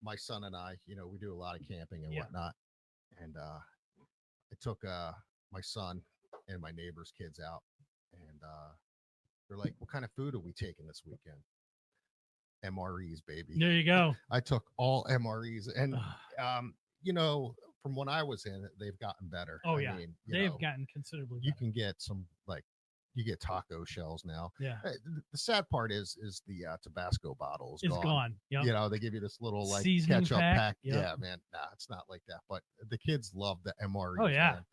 My son and I, we do a lot of camping and Yeah. whatnot. And I took my son and my neighbor's kids out, and they're like, "What kind of food are we taking this weekend?" MREs, baby. There you go. I took all MREs, and Ugh. from when I was in it, they've gotten better. Oh I yeah, mean, they've gotten considerably you better. can get some you get taco shells now. Yeah, The sad part is the Tabasco bottle is it's gone. Yep. They give you this little like Seasoning ketchup pack. pack. Yep. Yeah, man. Nah, it's not like that. But the kids love the MREs. Oh yeah. Man.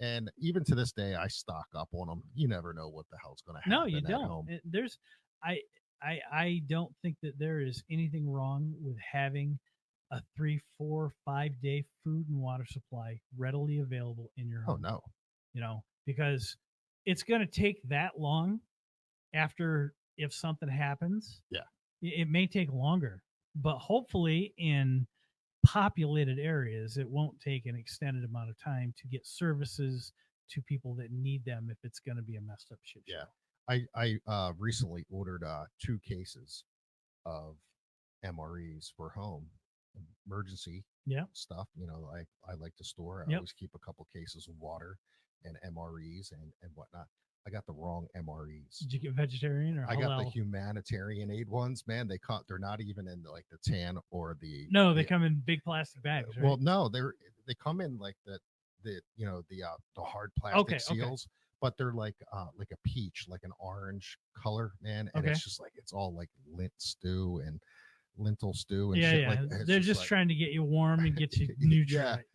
And even to this day, I stock up on them. You never know what the hell's going to happen. No, you at don't. home. There's, I don't think that there is anything wrong with having a 3, 4, 5 day food and water supply readily available in your home. Oh no. Because it's going to take that long after if something happens. Yeah. It may take longer, but hopefully in populated areas, it won't take an extended amount of time to get services to people that need them if it's going to be a messed up shit show. Yeah. I recently ordered 2 cases of MREs for home emergency stuff. I like to store. I always keep a couple cases of water and MREs and whatnot. I got the wrong MREs. Did you get vegetarian or halal? I got the humanitarian aid ones, man. They're not even in like the tan or the. No, they come in big plastic bags. Right? Well, no, they come in like the hard plastic seals, but they're like a peach, like an orange color, man. And it's just like it's all like lentil stew and shit. Like they're just trying to get you warm and get you nutrients.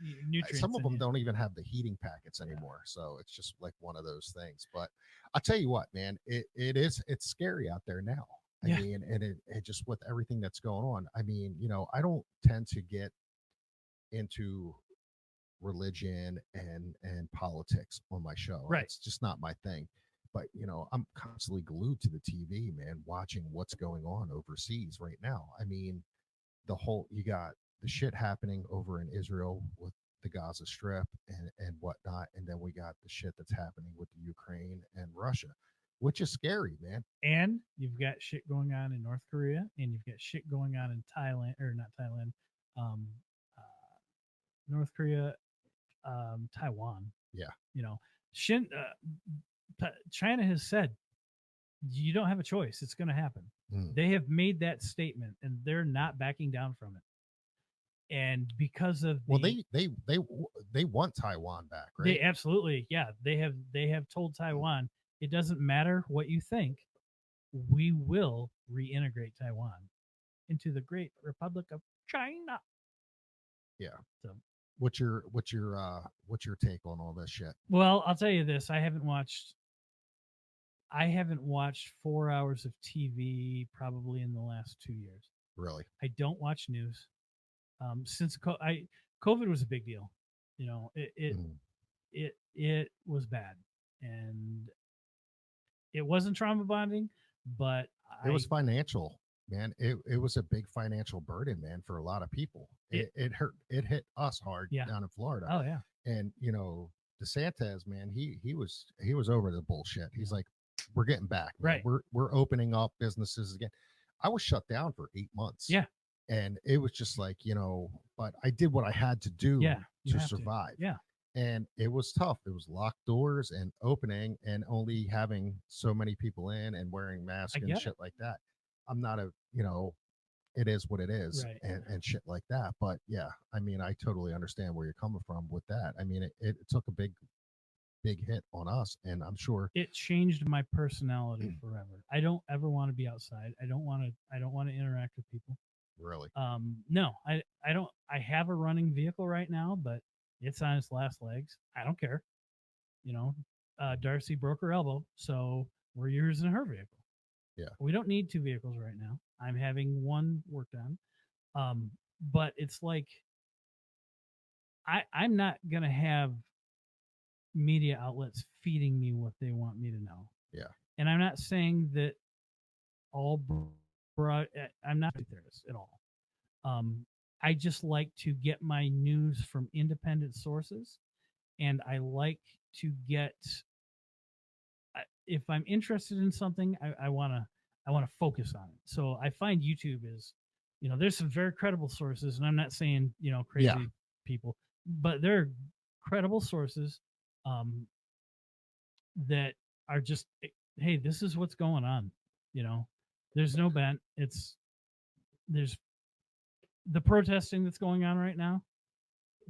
Some of them don't even have the heating packets anymore, so it's just like one of those things. But I'll tell you what, man, it's scary out there now. I mean, and it just with everything that's going on. I mean, I don't tend to get into religion and politics on my show. Right. It's just not my thing. But I'm constantly glued to the TV, man, watching what's going on overseas right now. I mean, you got the shit happening over in Israel with the Gaza Strip and whatnot, and then we got the shit that's happening with the Ukraine and Russia, which is scary, man. And you've got shit going on in North Korea, and you've got shit going on in Thailand, or not Thailand, North Korea, Taiwan. Yeah. China has said you don't have a choice. It's going to happen. They have made that statement, and they're not backing down from it. And because of they want Taiwan back, right? They absolutely, yeah. They have told Taiwan it doesn't matter what you think, we will reintegrate Taiwan into the Great Republic of China. Yeah. So what's your take on all this shit? Well, I'll tell you this: I haven't watched 4 hours of TV probably in the last 2 years. Really? I don't watch news. Since COVID was a big deal. It was bad, and it wasn't trauma bonding, but it was financial. man, it was a big financial burden, man, for a lot of people. It hurt. It hit us hard Yeah. down in Florida. Oh yeah. And DeSantis, man, he was over the bullshit. He's Yeah. like, we're getting back, man. Right. We're opening up businesses again. I was shut down for 8 months. Yeah. And it was just like, but I did what I had to do Yeah. You to have survive. Yeah. And it was tough. It was locked doors and opening and only having so many people in and wearing masks I and get shit like that. I'm not it is what it is, Right. and shit like that. But yeah, I mean, I totally understand where you're coming from with that. I mean, it took a big hit on us, and I'm sure. It changed my personality forever. I don't ever want to be outside. I don't want to interact with people. Really? No, I don't. I have a running vehicle right now, but it's on its last legs. I don't care. Darcy broke her elbow, so we're using her vehicle. Yeah. We don't need two vehicles right now. I'm having one worked on. But it's like I'm not gonna have media outlets feeding me what they want me to know. Yeah. And I'm not saying that all I'm not a theorist at all. I just like to get my news from independent sources, and I like to get if I'm interested in something, I want to focus on it. So I find YouTube is, there's some very credible sources, and I'm not saying crazy people, but there are credible sources that are just, hey, this is what's going on. There's no bent. There's the protesting that's going on right now.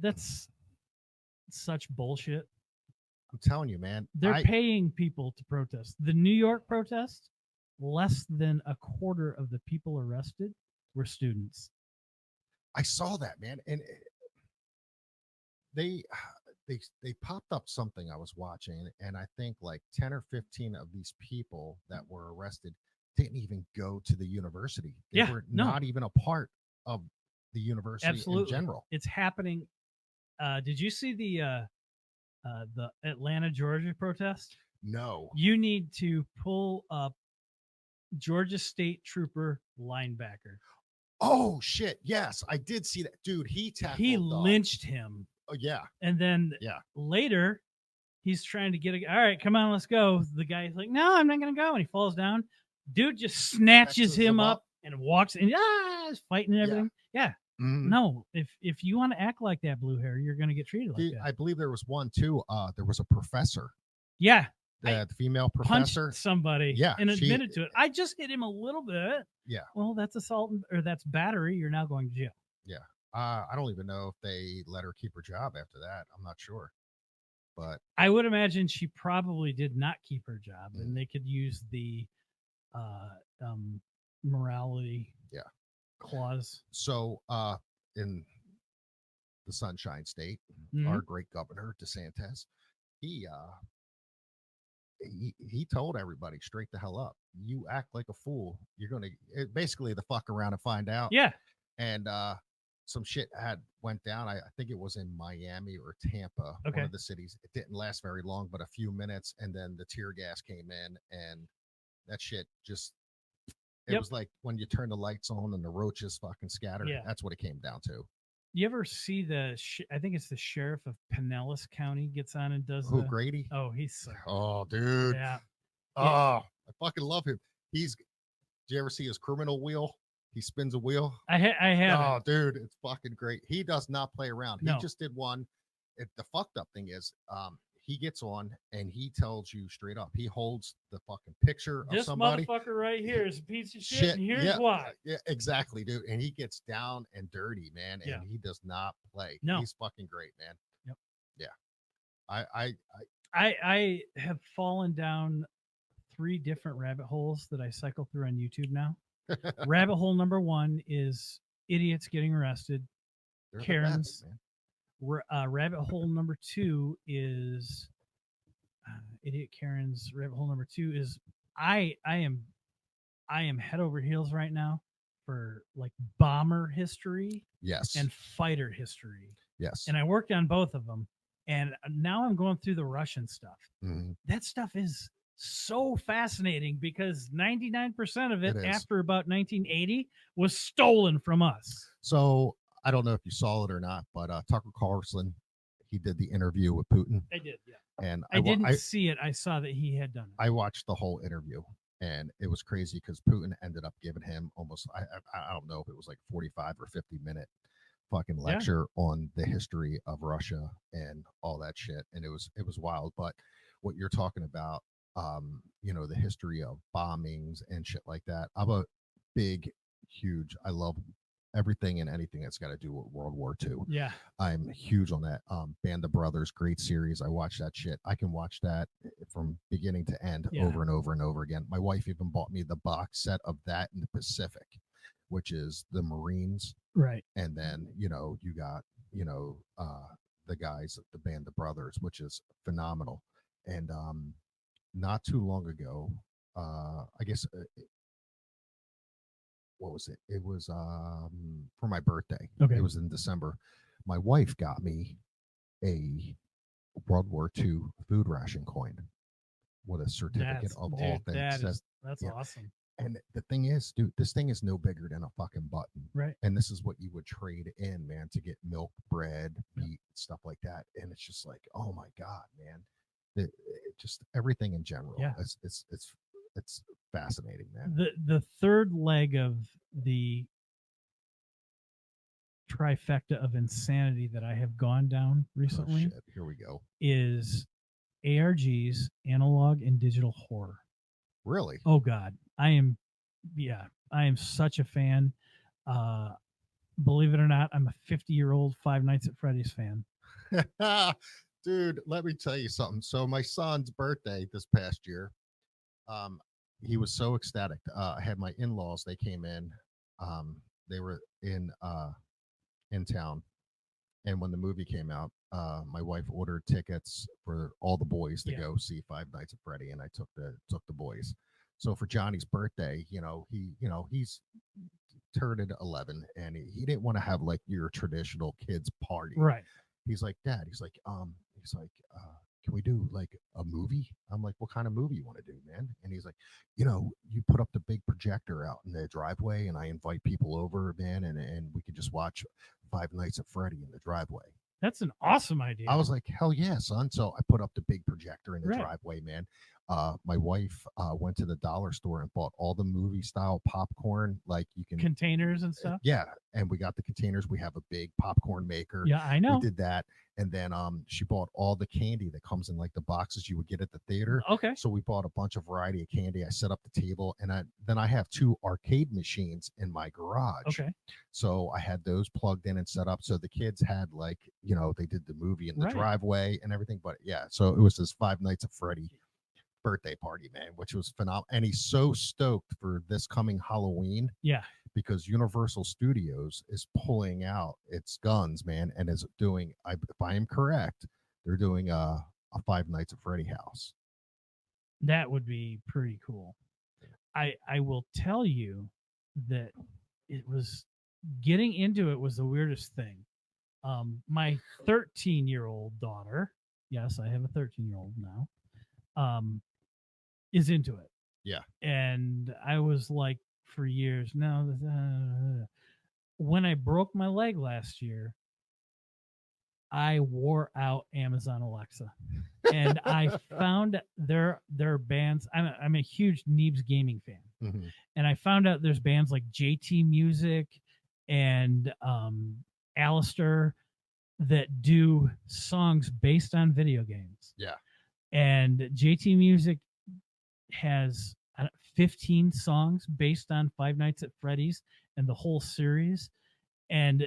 That's such bullshit. I'm telling you, man. They're paying people to protest. The New York protest, less than a quarter of the people arrested were students. I saw that, man, and they popped up something I was watching, and I think like 10 or 15 of these people that were arrested didn't even go to the university. They were not even a part of the university in general. It's happening. Did you see the Atlanta, Georgia protest? No. You need to pull up Georgia State Trooper linebacker. Oh shit! Yes, I did see that, dude. He lynched him. Oh yeah. And then later, he's trying to all right, come on, let's go. The guy's like, no, I'm not gonna go, and he falls down. Dude just snatches him up and walks and is fighting and everything. Yeah. Mm-hmm. No, if you want to act like that, blue hair, you're gonna get treated like that. I believe there was one too. There was a professor. Yeah. The female professor punched somebody and admitted to it. I just hit him a little bit. Yeah. Well, that's assault or that's battery. You're now going to jail. Yeah. I don't even know if they let her keep her job after that. I'm not sure. But I would imagine she probably did not keep her job, and they could use the morality clause. So in the Sunshine State, our great governor, DeSantis, he told everybody straight the hell up. You act like a fool, you're going to basically the fuck around and find out. Yeah. And some shit went down. I think it was in Miami or Tampa, one of the cities. It didn't last very long, but a few minutes. And then the tear gas came in, and that shit just, it was like when you turn the lights on and the roaches fucking scatter. Yeah. That's what it came down to. You ever see I think it's the sheriff of Pinellas County gets on and does Grady? Oh, he's dude. Yeah. Oh, I fucking love him. Did you ever see his criminal wheel? He spins a wheel. I have. Oh, dude, it's fucking great. He does not play around. No. He just did one. The fucked up thing is, he gets on and he tells you straight up. He holds the fucking picture of somebody. This motherfucker right here is a piece of shit, and here's why. Yeah, exactly, dude. And he gets down and dirty, man. And he does not play. No. He's fucking great, man. Yep. Yeah. I have fallen down 3 different rabbit holes that I cycle through on YouTube now. Rabbit hole number 1 is idiots getting arrested. They're Karens. The best, man. Rabbit hole number 2 is idiot Karens. Rabbit hole number 2 is I am head over heels right now for like bomber history, and fighter history, and I worked on both of them, and now I'm going through the Russian stuff. Mm-hmm. That stuff is so fascinating because 99% of It it is. after about 1980 was stolen from us. So I don't know if you saw it or not, but Tucker Carlson, he did the interview with Putin, I did, yeah. and I didn't see it. I saw that he had done it. I watched the whole interview, and it was crazy because Putin ended up giving him almost I don't know if it was like 45 or 50 minute fucking Yeah. lecture on the history of Russia and all that shit, and it was wild. But what you're talking about, the history of bombings and shit like that. I'm a big, huge. I love everything and anything that's got to do with World War II. Yeah. I'm huge on that. Band of Brothers, great series. I watch that shit. I can watch that from beginning to end Yeah. over and over and over again. My wife even bought me the box set of that in the Pacific, which is the Marines, Right. and then you got the guys, the Band of Brothers, which is phenomenal. And not too long ago, I guess what was it? It was for my birthday. Okay. It was in December. My wife got me a World War II food ration coin with a certificate of all things. That's yeah. awesome. And the thing is, dude, this thing is no bigger than a fucking button. Right. And this is what you would trade in, man, to get milk, bread, meat, stuff like that. And it's just like, oh my God, man. Just everything in general. Yeah. It's fascinating, man. The third leg of the trifecta of insanity that I have gone down recently Here we go. is ARGs, analog and digital horror. Really? Oh God. I am such a fan. Believe it or not, I'm a 50-year-old Five Nights at Freddy's fan. Dude, let me tell you something. So my son's birthday this past year, he was so ecstatic. I had my in-laws, they came in. They were in town, and when the movie came out, my wife ordered tickets for all the boys to go see Five Nights at Freddy, and I took the boys. So for Johnny's birthday, he's turned 11, and he didn't want to have like your traditional kids party. Right. He's like, Dad, can we do like a movie? I'm like, what kind of movie you want to do, man? And he's like, you put up the big projector out in the driveway, and I invite people over, man, and we could just watch Five Nights at Freddy in the driveway. That's an awesome idea. I was like, hell yeah, son. So I put up the big projector in the Right. driveway, man. My wife went to the dollar store and bought all the movie style popcorn, like you can containers and stuff. Yeah, and we got the containers. We have a big popcorn maker. Yeah, I know. We did that, and then she bought all the candy that comes in like the boxes you would get at the theater. Okay. So we bought a bunch of variety of candy. I set up the table, and I have 2 arcade machines in my garage. Okay. So I had those plugged in and set up. So the kids had like they did the movie in the Right. driveway and everything. But yeah, so it was this Five Nights at Freddy birthday party, man, which was phenomenal. And he's so stoked for this coming Halloween. Yeah. Because Universal Studios is pulling out its guns, man, and is doing, if I am correct, they're doing a Five Nights at Freddy house. That would be pretty cool. I will tell you that it was getting into it was the weirdest thing. My 13-year-old daughter, yes, I have a 13-year-old now, is into it. Yeah. And I was like, for years, no. When I broke my leg last year, I wore out Amazon Alexa, and I found their bands. I'm a huge Neebs gaming fan, Mm-hmm. and I found out there's bands like JT Music and Alistair that do songs based on video games. Yeah. And JT Music has 15 songs based on Five Nights at Freddy's and the whole series. And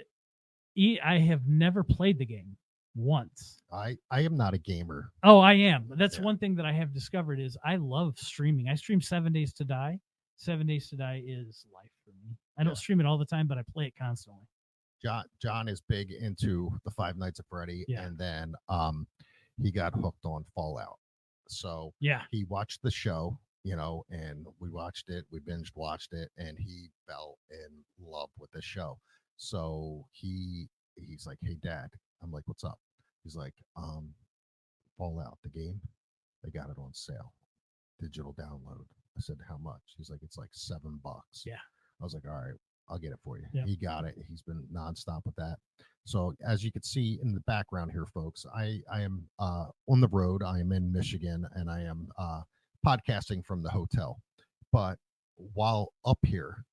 I have never played the game once. I am not a gamer. Oh, I am. That's one thing that I have discovered is I love streaming. I stream 7 Days to Die. 7 Days to Die is life for me. I don't stream it all the time, but I play it constantly. John is big into the Five Nights at Freddy, and then he got hooked on Fallout. So he watched the show, and we watched it. We binge watched it, and he fell in love with the show. So he's like, "Hey, Dad." I'm like, "What's up?" He's like, "Fallout, the game. They got it on sale." digital download. I said, how much? He's like, it's like $7. Yeah. I was like, all right, I'll get it for you. Yep. He got it. He's been nonstop with that. So as you can see in the background here, folks, I am on the road. I am in Michigan, and I am podcasting from the hotel. But while up here,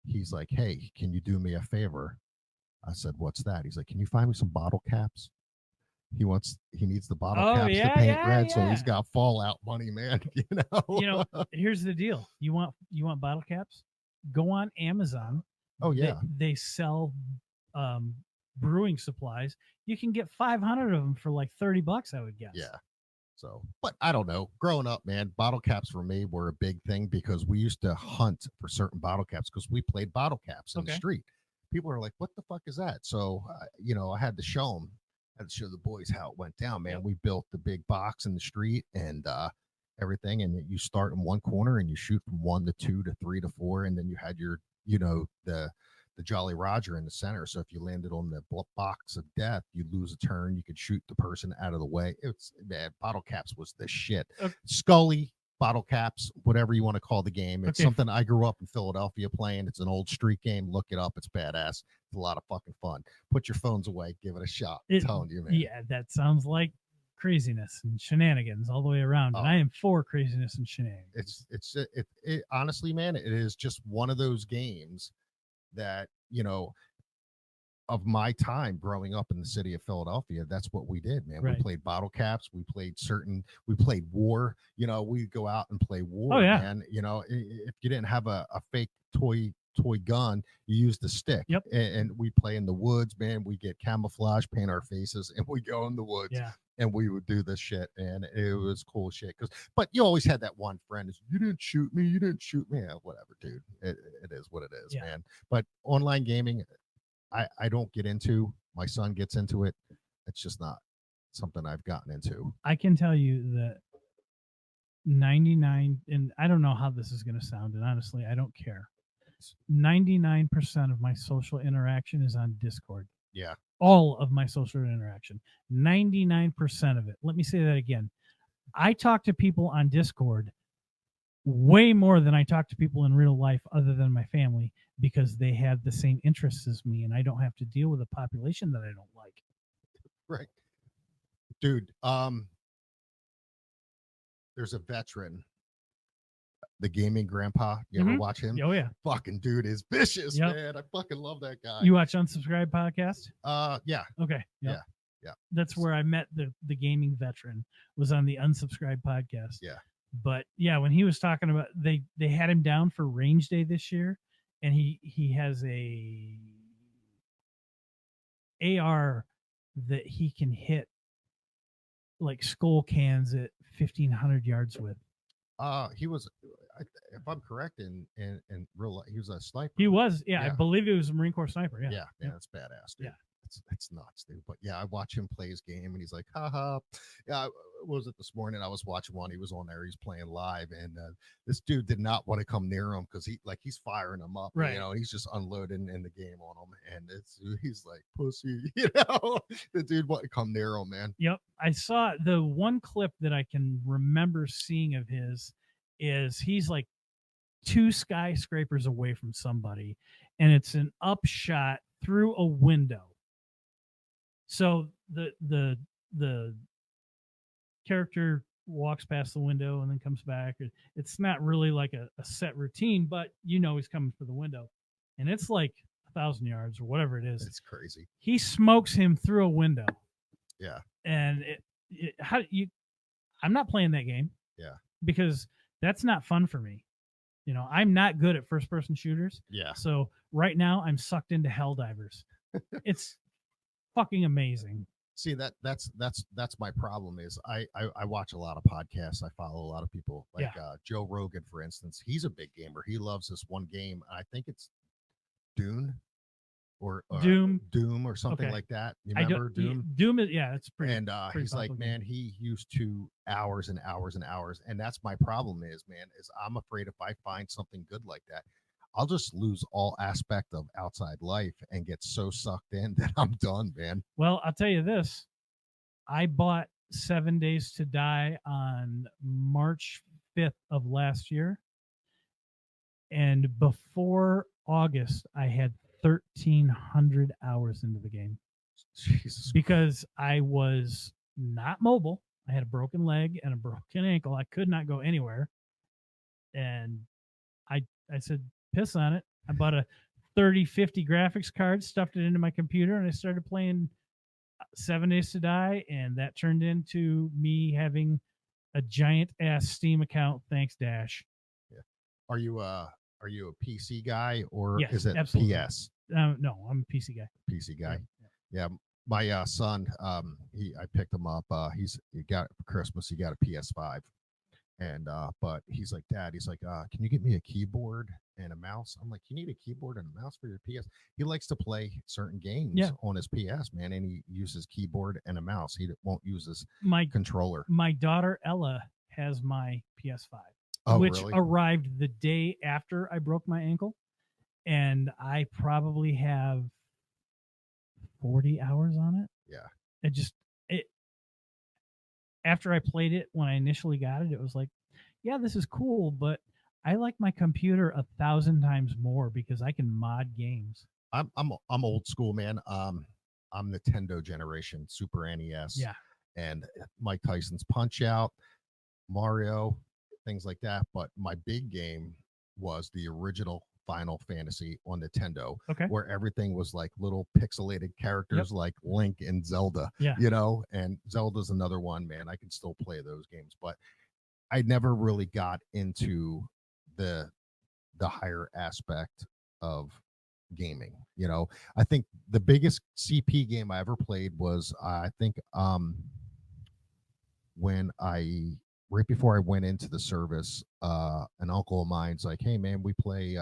he's like, hey, can you do me a favor? I said, what's that? He's like, can you find me some bottle caps? He needs the bottle caps to paint red, so he's got Fallout money, man. Here's the deal. You want bottle caps? Go on Amazon. Oh yeah. They sell brewing supplies. You can get 500 of them for like $30, I would guess. Yeah. So, but I don't know. Growing up, man, bottle caps for me were a big thing because we used to hunt for certain bottle caps because we played bottle caps in the street. People are like, what the fuck is that? So, I had to show them. I had to show the boys how it went down, man. Yep. We built the big box in the street and everything. And you start in one corner and you shoot from 1 to 2 to 3 to 4. And then you had your, the Jolly Roger in the center. So if you landed on the box of death, you lose a turn. You could shoot the person out of the way. It's bad. Bottle caps was the shit. Scully, bottle caps, whatever you want to call the game. It's something I grew up in Philadelphia playing. It's an old street game. Look it up. It's badass. It's a lot of fucking fun. Put your phones away. Give it a shot. I'm telling you, man. Yeah, that sounds like craziness and shenanigans all the way around. And I am for craziness and shenanigans. It honestly, man, it is just one of those games that, of my time growing up in the city of Philadelphia, that's what we did, man. Right. We played bottle caps. We played war. We'd go out and play war, man. If you didn't have a fake toy gun, you used the stick. Yep. And we play in the woods, man. We get camouflage, paint our faces, and we go in the woods. Yeah. And we would do this shit, and it was cool shit. But you always had that one friend is, you didn't shoot me. Yeah, whatever, dude. It is what it is, man. But online gaming, I don't get into. My son gets into it. It's just not something I've gotten into. I can tell you that 99, and I don't know how this is going to sound, and honestly, I don't care. 99% of my social interaction is on Discord. Yeah. All of my social interaction, 99% of it. Let me say that again. I talk to people on Discord way more than I talk to people in real life other than my family because they have the same interests as me and I don't have to deal with a population that I don't like. Right. Dude, there's a veteran, the gaming grandpa. You ever watch him? Oh yeah. Fucking dude is vicious, man. I fucking love that guy. You watch Unsubscribed podcast? Yeah. Okay. Yep. Yeah. That's where I met the gaming veteran, was on the Unsubscribed podcast. Yeah. But yeah, when he was talking about they had him down for range day this year, and he has a AR that he can hit like skull cans at 1,500 yards with. He was, if I'm correct, in real life, he was a sniper. He was, I believe he was a Marine Corps sniper. Yeah, that's badass, dude. Yeah, it's nuts, dude. But yeah, I watch him play his game, and he's like, haha. Yeah, what was it this morning? I was watching one. He was on there. He's playing live, and this dude did not want to come near him because he's firing him up. Right. He's just unloading in the game on him, and he's like pussy. The dude wouldn't come near him, man. Yep, I saw the one clip that I can remember seeing of his is he's like 2 skyscrapers away from somebody, and it's an upshot through a window. So the character walks past the window and then comes back. It's not really like a set routine, but he's coming for the window, and it's like 1,000 yards or whatever it is. It's crazy. He smokes him through a window. Yeah. And I'm not playing that game. Yeah. Because that's not fun for me. I'm not good at first person shooters. Yeah. So right now I'm sucked into Helldivers. It's fucking amazing. See, that's my problem is I watch a lot of podcasts. I follow a lot of people like Joe Rogan, for instance. He's a big gamer. He loves this one game. I think it's Dune or Doom or something like that. You remember Doom? Doom is it's pretty. And he's like, man, he used to hours and hours and hours. And that's my problem is I'm afraid if I find something good like that, I'll just lose all aspect of outside life and get so sucked in that I'm done, man. Well, I'll tell you this. I bought 7 Days to Die on March 5th of last year. And before August, I had 1,300 hours into the game Jesus. because I was not mobile. I had a broken leg and a broken ankle. I could not go anywhere. And I said, piss on it. I bought a 3050 graphics card, stuffed it into my computer, and I started playing 7 Days to Die. And that turned into me having a giant ass Steam account. Thanks, Dash. Yeah. Are you a PC guy or Yes, is it absolutely. PS? No, I'm a PC guy. PC guy. Yeah. Yeah. My son, I picked him up. He got for Christmas. He got a PS5, and but he's like, Dad, he's like, can you get me a keyboard and a mouse? I'm like, you need a keyboard and a mouse for your PS? He likes to play certain games on his PS, man, and he uses keyboard and a mouse. He won't use his controller. My daughter Ella has my PS5, which really? arrived the day after I broke my ankle, and I probably have 40 hours on it. Yeah. After I played it when I initially got it, it was like, yeah, this is cool, but I like my computer 1,000 times more because I can mod games. I'm old school, man. I'm Nintendo generation, Super NES. Yeah. And Mike Tyson's Punch Out, Mario, things like that. But my big game was the original Final Fantasy on Nintendo, where everything was like little pixelated characters like Link and Zelda, and Zelda's another one, man. I can still play those games, but I never really got into the higher aspect of gaming. I think the biggest CP game I ever played was when right before I went into the service, an uncle of mine's like, hey man, we play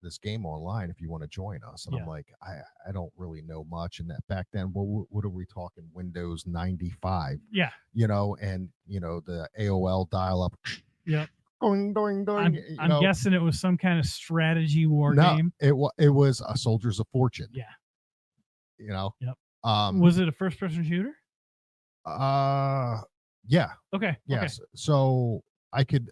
this game online if you want to join us. And I'm like, I don't really know much. And that back then, what are we talking? Windows 95. Yeah. And the AOL dial up. Yep. Doing, doing, doing. I'm guessing it was some kind of strategy war game. It was a Soldiers of Fortune. Yeah. Yep. Was it a first person shooter? Yeah. Okay. Yes. Okay. So I could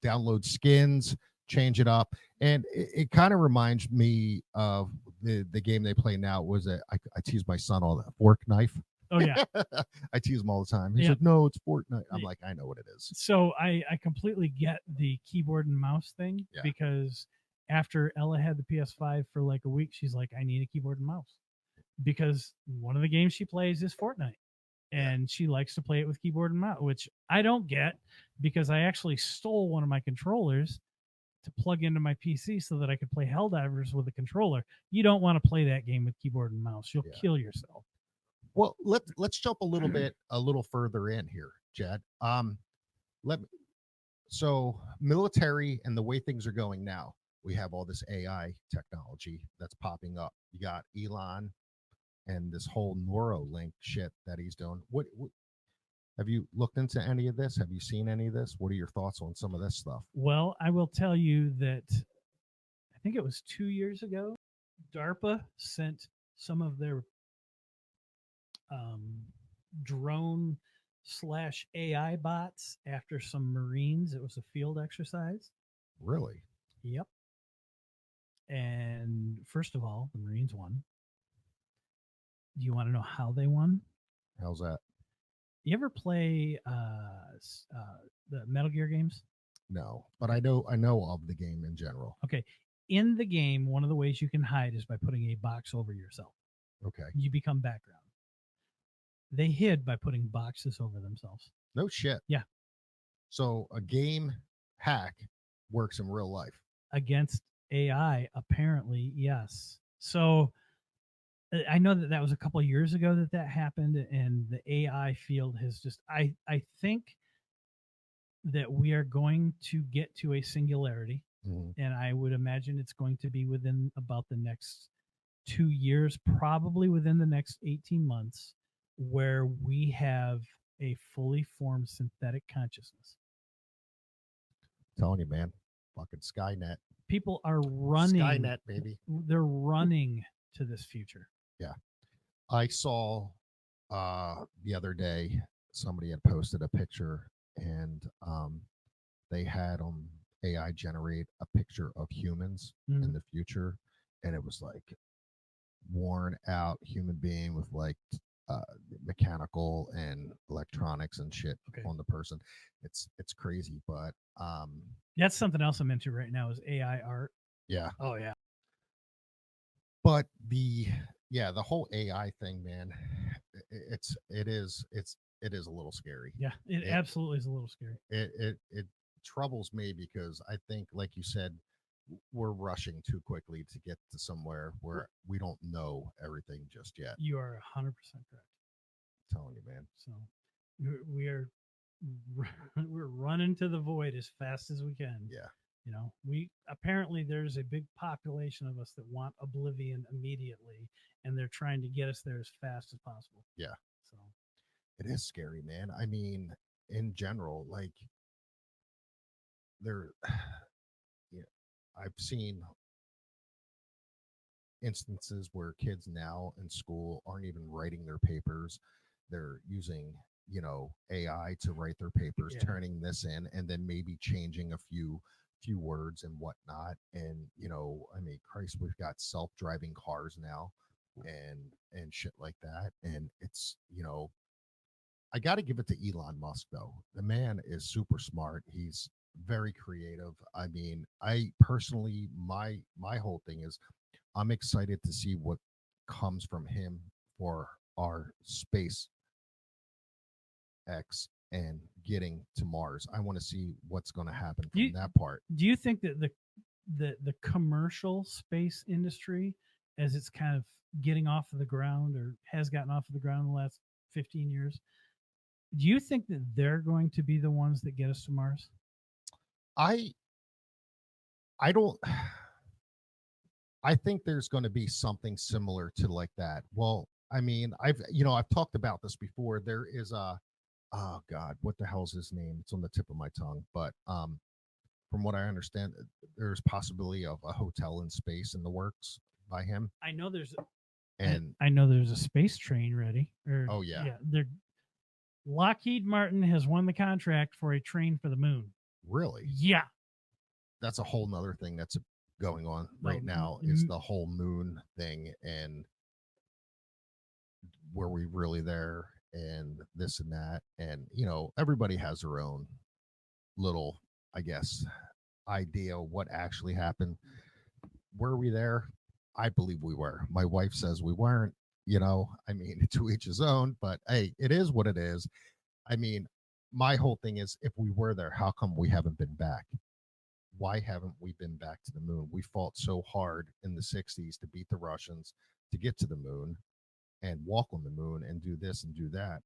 download skins, change it up, and it kind of reminds me of the game they play now. I tease my son all that fork knife. Oh yeah. I tease him all the time. He's like, no, it's Fortnite. I'm like, I know what it is. So I completely get the keyboard and mouse thing because after Ella had the PS5 for like a week, she's like, I need a keyboard and mouse because one of the games she plays is Fortnite. And she likes to play it with keyboard and mouse, which I don't get because I actually stole one of my controllers to plug into my PC so that I could play Helldivers with a controller. You don't want to play that game with keyboard and mouse. You'll kill yourself. Well, let's jump a little further in here, Jed. So military and the way things are going now, we have all this AI technology that's popping up. You got Elon and this whole Neuralink shit that he's doing. What have you looked into any of this? Have you seen any of this? What are your thoughts on some of this stuff? Well, I will tell you that I think it was 2 years ago, DARPA sent some of their drone / AI bots after some Marines. It was a field exercise. Really? Yep. And first of all, the Marines won. Do you want to know how they won? How's that? You ever play the Metal Gear games? No, but I know of the game in general. Okay. In the game, one of the ways you can hide is by putting a box over yourself. Okay. You become background. They hid by putting boxes over themselves. No shit. Yeah. So a game hack works in real life. Against AI, apparently, yes. So I know that was a couple of years ago that happened, and the AI field has just, I think that we are going to get to a singularity, and I would imagine it's going to be within about the next 2 years, probably within the next 18 months, where we have a fully formed synthetic consciousness. I'm telling you, man, fucking Skynet. People are running. Skynet, baby. They're running to this future. Yeah. I saw the other day somebody had posted a picture, and they had AI generate a picture of humans in the future, and it was like worn out human being with like uh, mechanical and electronics and shit Okay. on the person. It's crazy, but That's something else I'm into right now is AI art. yeah. Oh yeah. But the whole AI thing, man, it is a little scary. Yeah, it It absolutely is a little scary. it troubles me because I think, like you said, we're rushing too quickly to get to somewhere where we don't know everything just yet. You are 100% correct. I'm telling you, man. So we are we're running to the void as fast as we can. Yeah. You know, we apparently there's a big population of us that want oblivion immediately, and they're trying to get us there as fast as possible. Yeah. So It is scary, man. I mean, in general, like there, yeah, I've seen instances where kids now in school aren't even writing their papers. They're using, AI to write their papers, Yeah. turning this in, and then maybe changing a few words and whatnot. And I mean, Christ, we've got self-driving cars now, and shit like that. And it's I got to give it to Elon Musk though. The man is super smart. He's very creative. I mean, I personally, my whole thing is I'm excited to see what comes from him for our space X and getting to Mars. I want to see what's going to happen from that part. Do you think that the commercial space industry, as it's kind of getting off of the ground or has gotten off of the ground in the last 15 years, do you think that they're going to be the ones that get us to Mars? I don't I think there's going to be something similar to like that. Well, I mean, I've talked about this before. There is a oh god, what the hell's his name? It's on the tip of my tongue, but from what I understand, there's possibility of a hotel in space in the works by him. I know there's And I know there's a space train ready. oh yeah, they're Lockheed Martin has won the contract for a train for the moon. Really? Yeah. That's a whole nother thing that's going on right now is the whole moon thing, and were we really there, and this and that, and everybody has their own little, I guess, idea what actually happened. Were we there? I believe we were. My wife says we weren't. I mean, to each his own, but hey, it is what it is. I mean, my whole thing is if we were there, how come we haven't been back? Why haven't we been back to the moon? We fought so hard in the 60s to beat the Russians, to get to the moon and walk on the moon and do this and do that.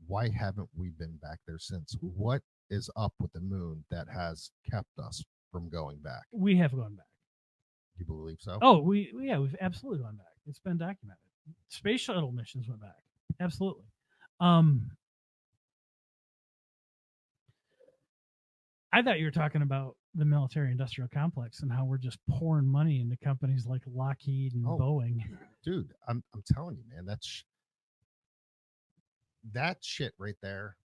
Why haven't we been back there since? What is up with the moon that has kept us from going back? We have gone back. You believe so? Oh, we've absolutely gone back. It's been documented. Space shuttle missions went back. Absolutely. I thought you were talking about the military industrial complex and how we're just pouring money into companies like Lockheed and Boeing. Dude, I'm telling you, man, that shit right there.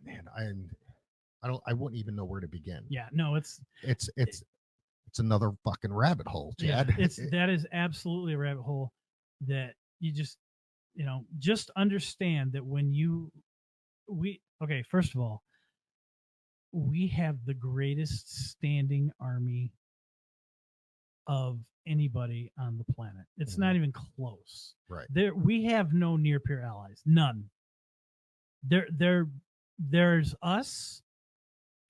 Man, I wouldn't even know where to begin. Yeah, no, it's another fucking rabbit hole, Chad. Yeah, that is absolutely a rabbit hole that you just understand that when first of all, we have the greatest standing army of anybody on the planet. It's not even close. Right. We have no near peer allies. None. There's us,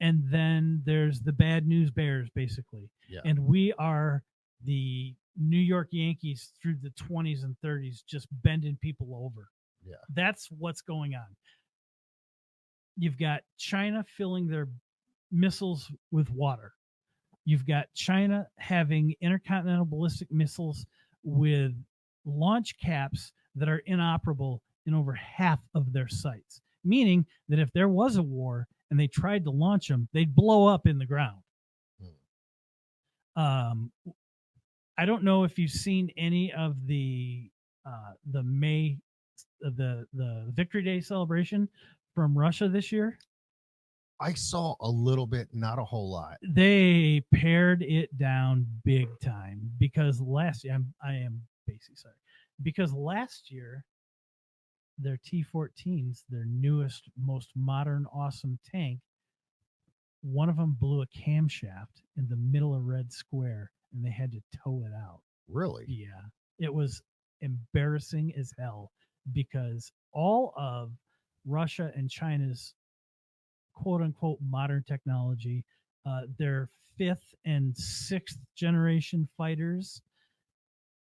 and then there's the bad news bears, basically. Yeah. And we are the New York Yankees through the 20s and 30s, just bending people over. Yeah. That's what's going on. You've got China filling their missiles with water. You've got China having intercontinental ballistic missiles with launch caps that are inoperable in over half of their sites, meaning that if there was a war and they tried to launch them, they'd blow up in the ground. I don't know if you've seen any of the Victory Day celebration from Russia this year, I saw a little bit, not a whole lot. they pared it down big time because last year, I am basically sorry, because last year their T-14s, their newest, most modern, awesome tank, one of them blew a camshaft in the middle of Red Square, and they had to tow it out. Really? Yeah, it was embarrassing as hell because all of Russia and China's quote unquote modern technology, their fifth and sixth generation fighters,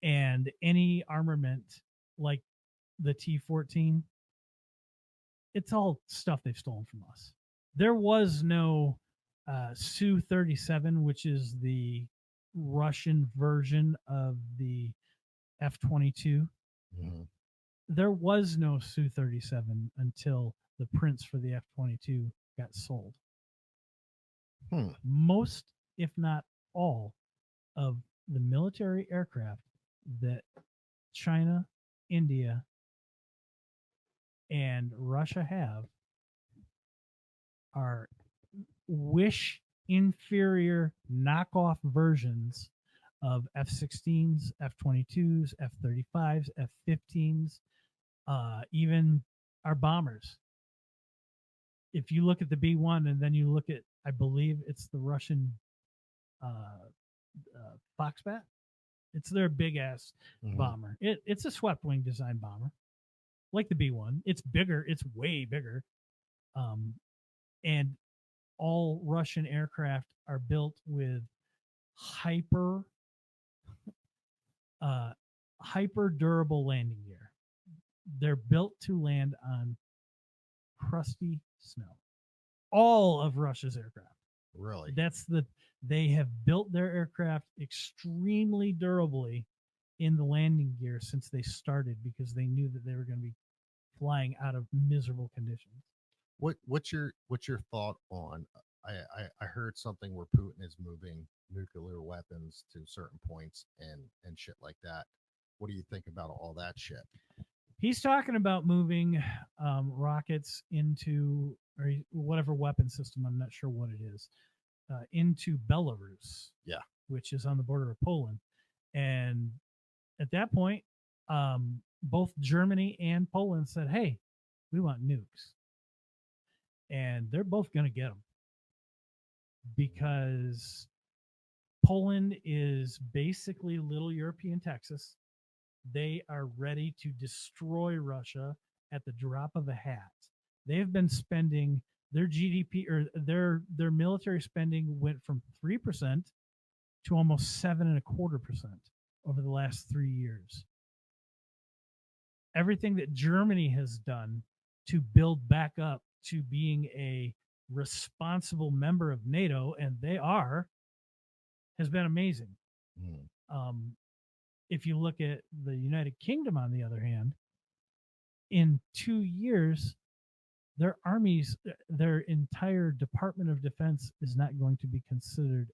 and any armament like the T-14, it's all stuff they've stolen from us. There was no Su-37, which is the Russian version of the F-22. Mhm. There was no Su-37 until the prints for the F-22 got sold. Hmm. Most, if not all, of the military aircraft that China, India, and Russia have are wish inferior knockoff versions of F-16s, F-22s, F-35s, F-15s, even our bombers. If you look at the B-1 and then you look at, I believe it's the Russian Foxbat. It's their big ass Mhm. bomber. It's a swept wing design bomber, like the B-1. It's bigger. It's way bigger. And all Russian aircraft are built with hyper hyper durable landing gear. They're built to land on crusty snow. All of Russia's aircraft. Really? They have built their aircraft extremely durably in the landing gear since they started because they knew that they were going to be flying out of miserable conditions. What's your thought on? I heard something where Putin is moving nuclear weapons to certain points and shit like that. What do you think about all that shit? He's talking about moving rockets into or whatever weapon system. I'm not sure what it is. Into Belarus. Yeah. Which is on the border of Poland. And at that point, both Germany and Poland said, hey, we want nukes. And they're both going to get them because Poland is basically little European Texas. They are ready to destroy Russia at the drop of a hat. They have been spending their GDP or their military spending went from 3% to almost 7.25% over the last 3 years. Everything that Germany has done to build back up to being a responsible member of NATO, and they are, has been amazing. Mm. If you look at the United Kingdom, on the other hand, in 2 years, their armies, their entire Department of Defense is not going to be considered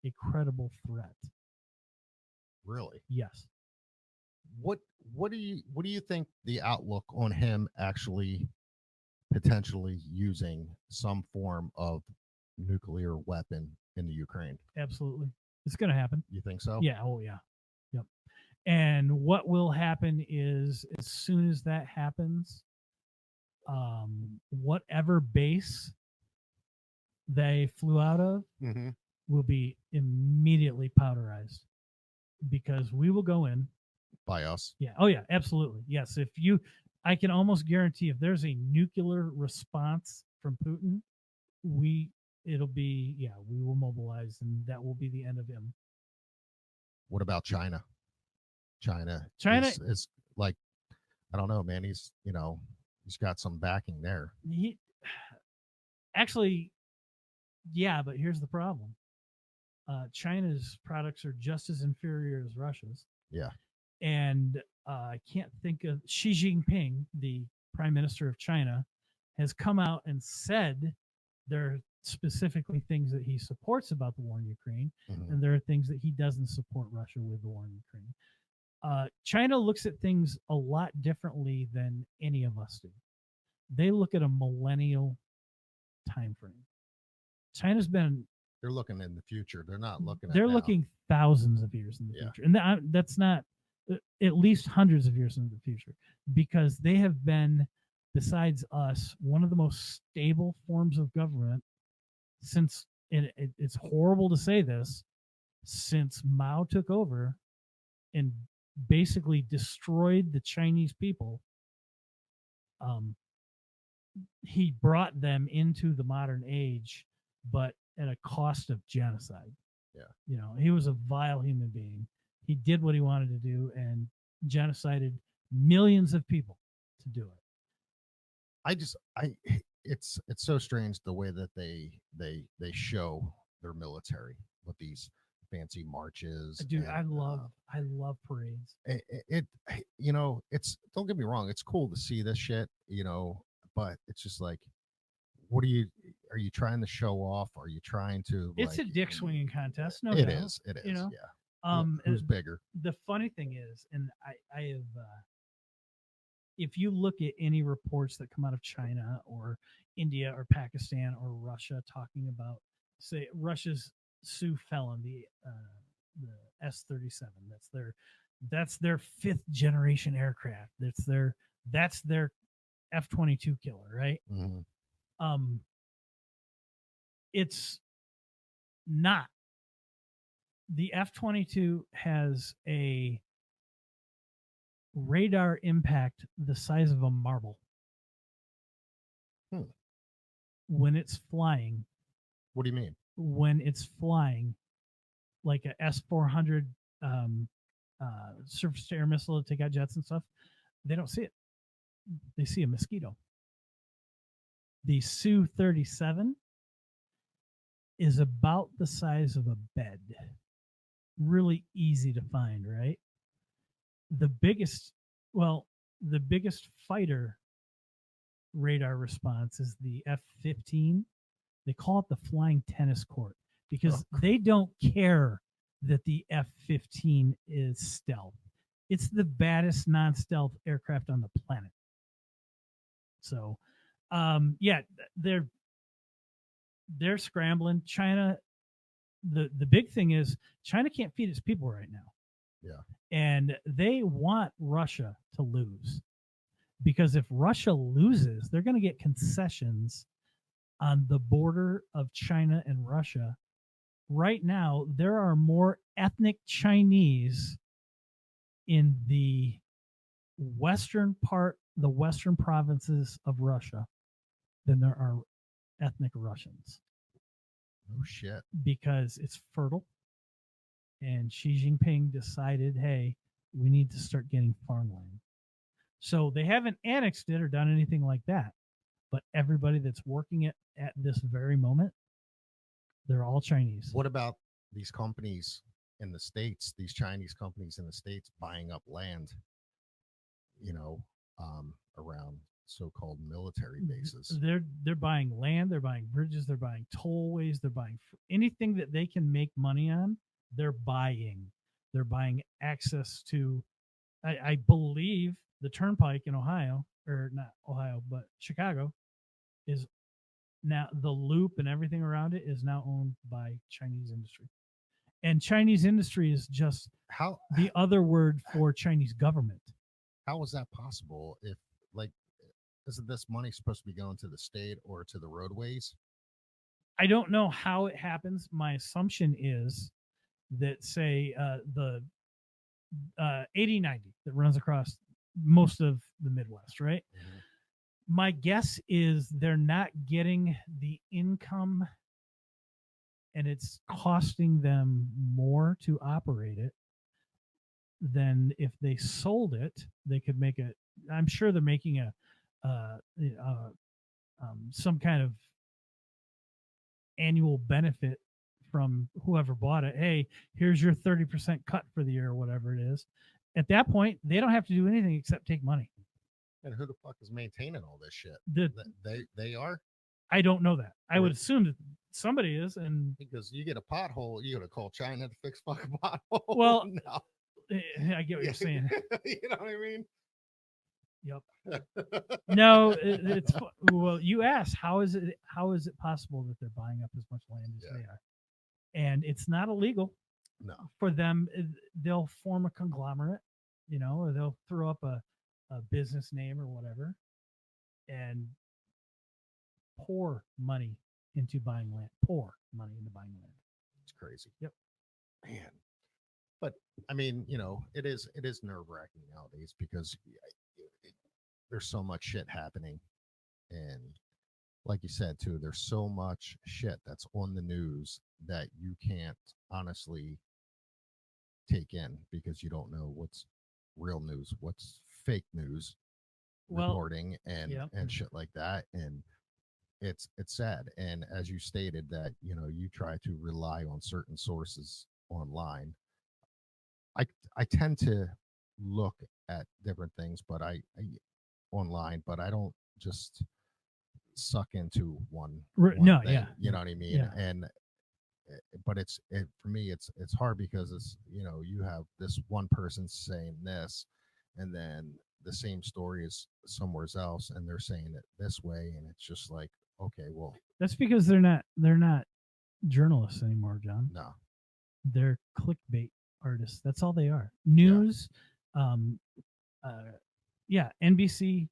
a credible threat. Really? Yes. What do you think the outlook on him actually potentially using some form of nuclear weapon in the Ukraine? Absolutely. It's going to happen. You think so? Yeah. Oh, yeah. Yep. And what will happen is as soon as that happens, whatever base they flew out of Mm-hmm. will be immediately powderized because we will go in. By us? Yeah. Oh, yeah. Absolutely. Yes. I can almost guarantee if there's a nuclear response from Putin, we will mobilize and that will be the end of him. What about China? China is like, I don't know, man. He's got some backing there. Actually, yeah, but here's the problem. China's products are just as inferior as Russia's. Yeah. And I can't think of Xi Jinping, the prime minister of China, has come out and said there are specifically things that he supports about the war in Ukraine, Mm-hmm. and there are things that he doesn't support Russia with the war in Ukraine. China looks at things a lot differently than any of us do. They look at a millennial time frame. China's been They're looking in the future. They're not looking at they're now. looking thousands of years in the Yeah. future, and that's not at least hundreds of years in the future, because they have been, besides us, one of the most stable forms of government since, it's horrible to say this, since Mao took over and basically destroyed the Chinese people. He brought them into the modern age, but at a cost of genocide. Yeah. He was a vile human being. He did what he wanted to do and genocided millions of people to do it. It's so strange the way that they show their military with these fancy marches. Dude, and, I love parades. It's, don't get me wrong, it's cool to see this shit, but it's just like, what are you trying to show off? Are you trying to, It's a dick swinging contest. No it doubt. is Yeah. Who's bigger? The funny thing is, and I have, if you look at any reports that come out of China or India or Pakistan or Russia talking about, say, Russia's Sioux Felon, the S-37, that's their fifth generation aircraft. That's their F-22 killer, right? Mm-hmm. It's not. The F-22 has a radar impact the size of a marble. When it's flying. What do you mean? When it's flying, like a S-400 surface-to-air missile to take out jets and stuff, they don't see it. They see a mosquito. The Su-37 is about the size of a bed. Really easy to find, right? The biggest fighter radar response is the F-15. They call it the flying tennis court because they don't care that the F-15 is stealth. It's the baddest non-stealth aircraft on the planet. So, they're scrambling. China, the big thing is China can't feed its people right now. Yeah. And they want Russia to lose, because if Russia loses, they're going to get concessions on the border of China and Russia. Right now, there are more ethnic Chinese in the western provinces of Russia than there are ethnic Russians. Oh shit. Because it's fertile. And Xi Jinping decided, hey, we need to start getting farmland. So they haven't annexed it or done anything like that. But everybody that's working it at this very moment, they're all Chinese. What about these companies in the States, these Chinese companies in the States buying up land, around so-called military bases? They're buying land, they're buying bridges, they're buying tollways, they're buying anything that they can make money on. They're buying access to, I believe, the turnpike in Ohio, or not Ohio, but Chicago, is now, the loop and everything around it is now owned by Chinese industry. And Chinese industry is just the other word for Chinese government. How is that possible? If, like, isn't this money supposed to be going to the state or to the roadways? I don't know how it happens. My assumption is that, say, the 80-90 that runs across most of the Midwest, right? Mm-hmm. My guess is they're not getting the income, and it's costing them more to operate it than if they sold it. They could make it. I'm sure they're making some kind of annual benefit from whoever bought it. Hey, here's your 30% cut for the year or whatever it is. At that point, they don't have to do anything except take money. And who the fuck is maintaining all this shit? They are? I don't know that. I would assume that somebody is, and because you get a pothole, you gotta call China to fix fucking pothole. Well, no. I get what you're saying. You know what I mean? Yep. No, well. You asked how is it possible that they're buying up as much land as Yeah. they are, and it's not illegal No. for them. They'll form a conglomerate, or they'll throw up a business name or whatever, and pour money into buying land. Pour money into buying land. It's crazy. Yep. Man. But I mean, it is nerve wracking nowadays because there's so much shit happening, and like you said too, there's so much shit that's on the news that you can't honestly take in because you don't know what's real news, what's fake news Well, reporting, and yep. and shit like that. And it's sad. And as you stated that you try to rely on certain sources online. I tend to look at different things, but I online, but I don't just suck into one No, thing. yeah, You know what I mean? yeah. And but for me, it's hard because you have this one person saying this, and then the same story is somewhere else, and they're saying it this way, and it's just like, okay, well, That's because they're not journalists anymore, John. no, They're clickbait artists. That's all they are. yeah, News, um, yeah, NBC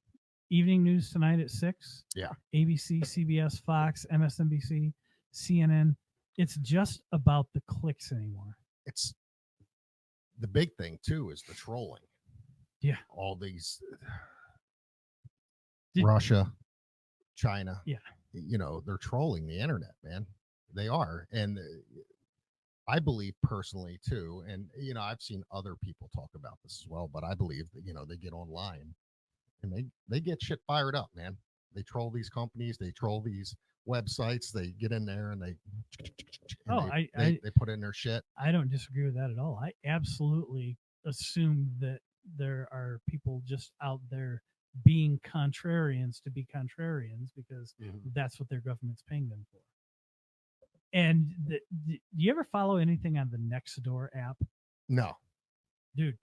evening news tonight at 6. yeah, ABC, CBS, Fox, MSNBC, CNN. It's just about the clicks anymore. it's the big thing too is the trolling. Yeah. All these Did- Russia, China, Yeah. They're trolling the internet, man. They are. And I believe personally too, and I've seen other people talk about this as well, but I believe that they get online and they get shit fired up, man. They troll these companies, they troll these websites, they get in there and they put in their shit. I don't disagree with that at all. I absolutely assume that there are people just out there being contrarians to be contrarians because that's what their government's paying them for. And do you ever follow anything on the Nextdoor app? No. Dude,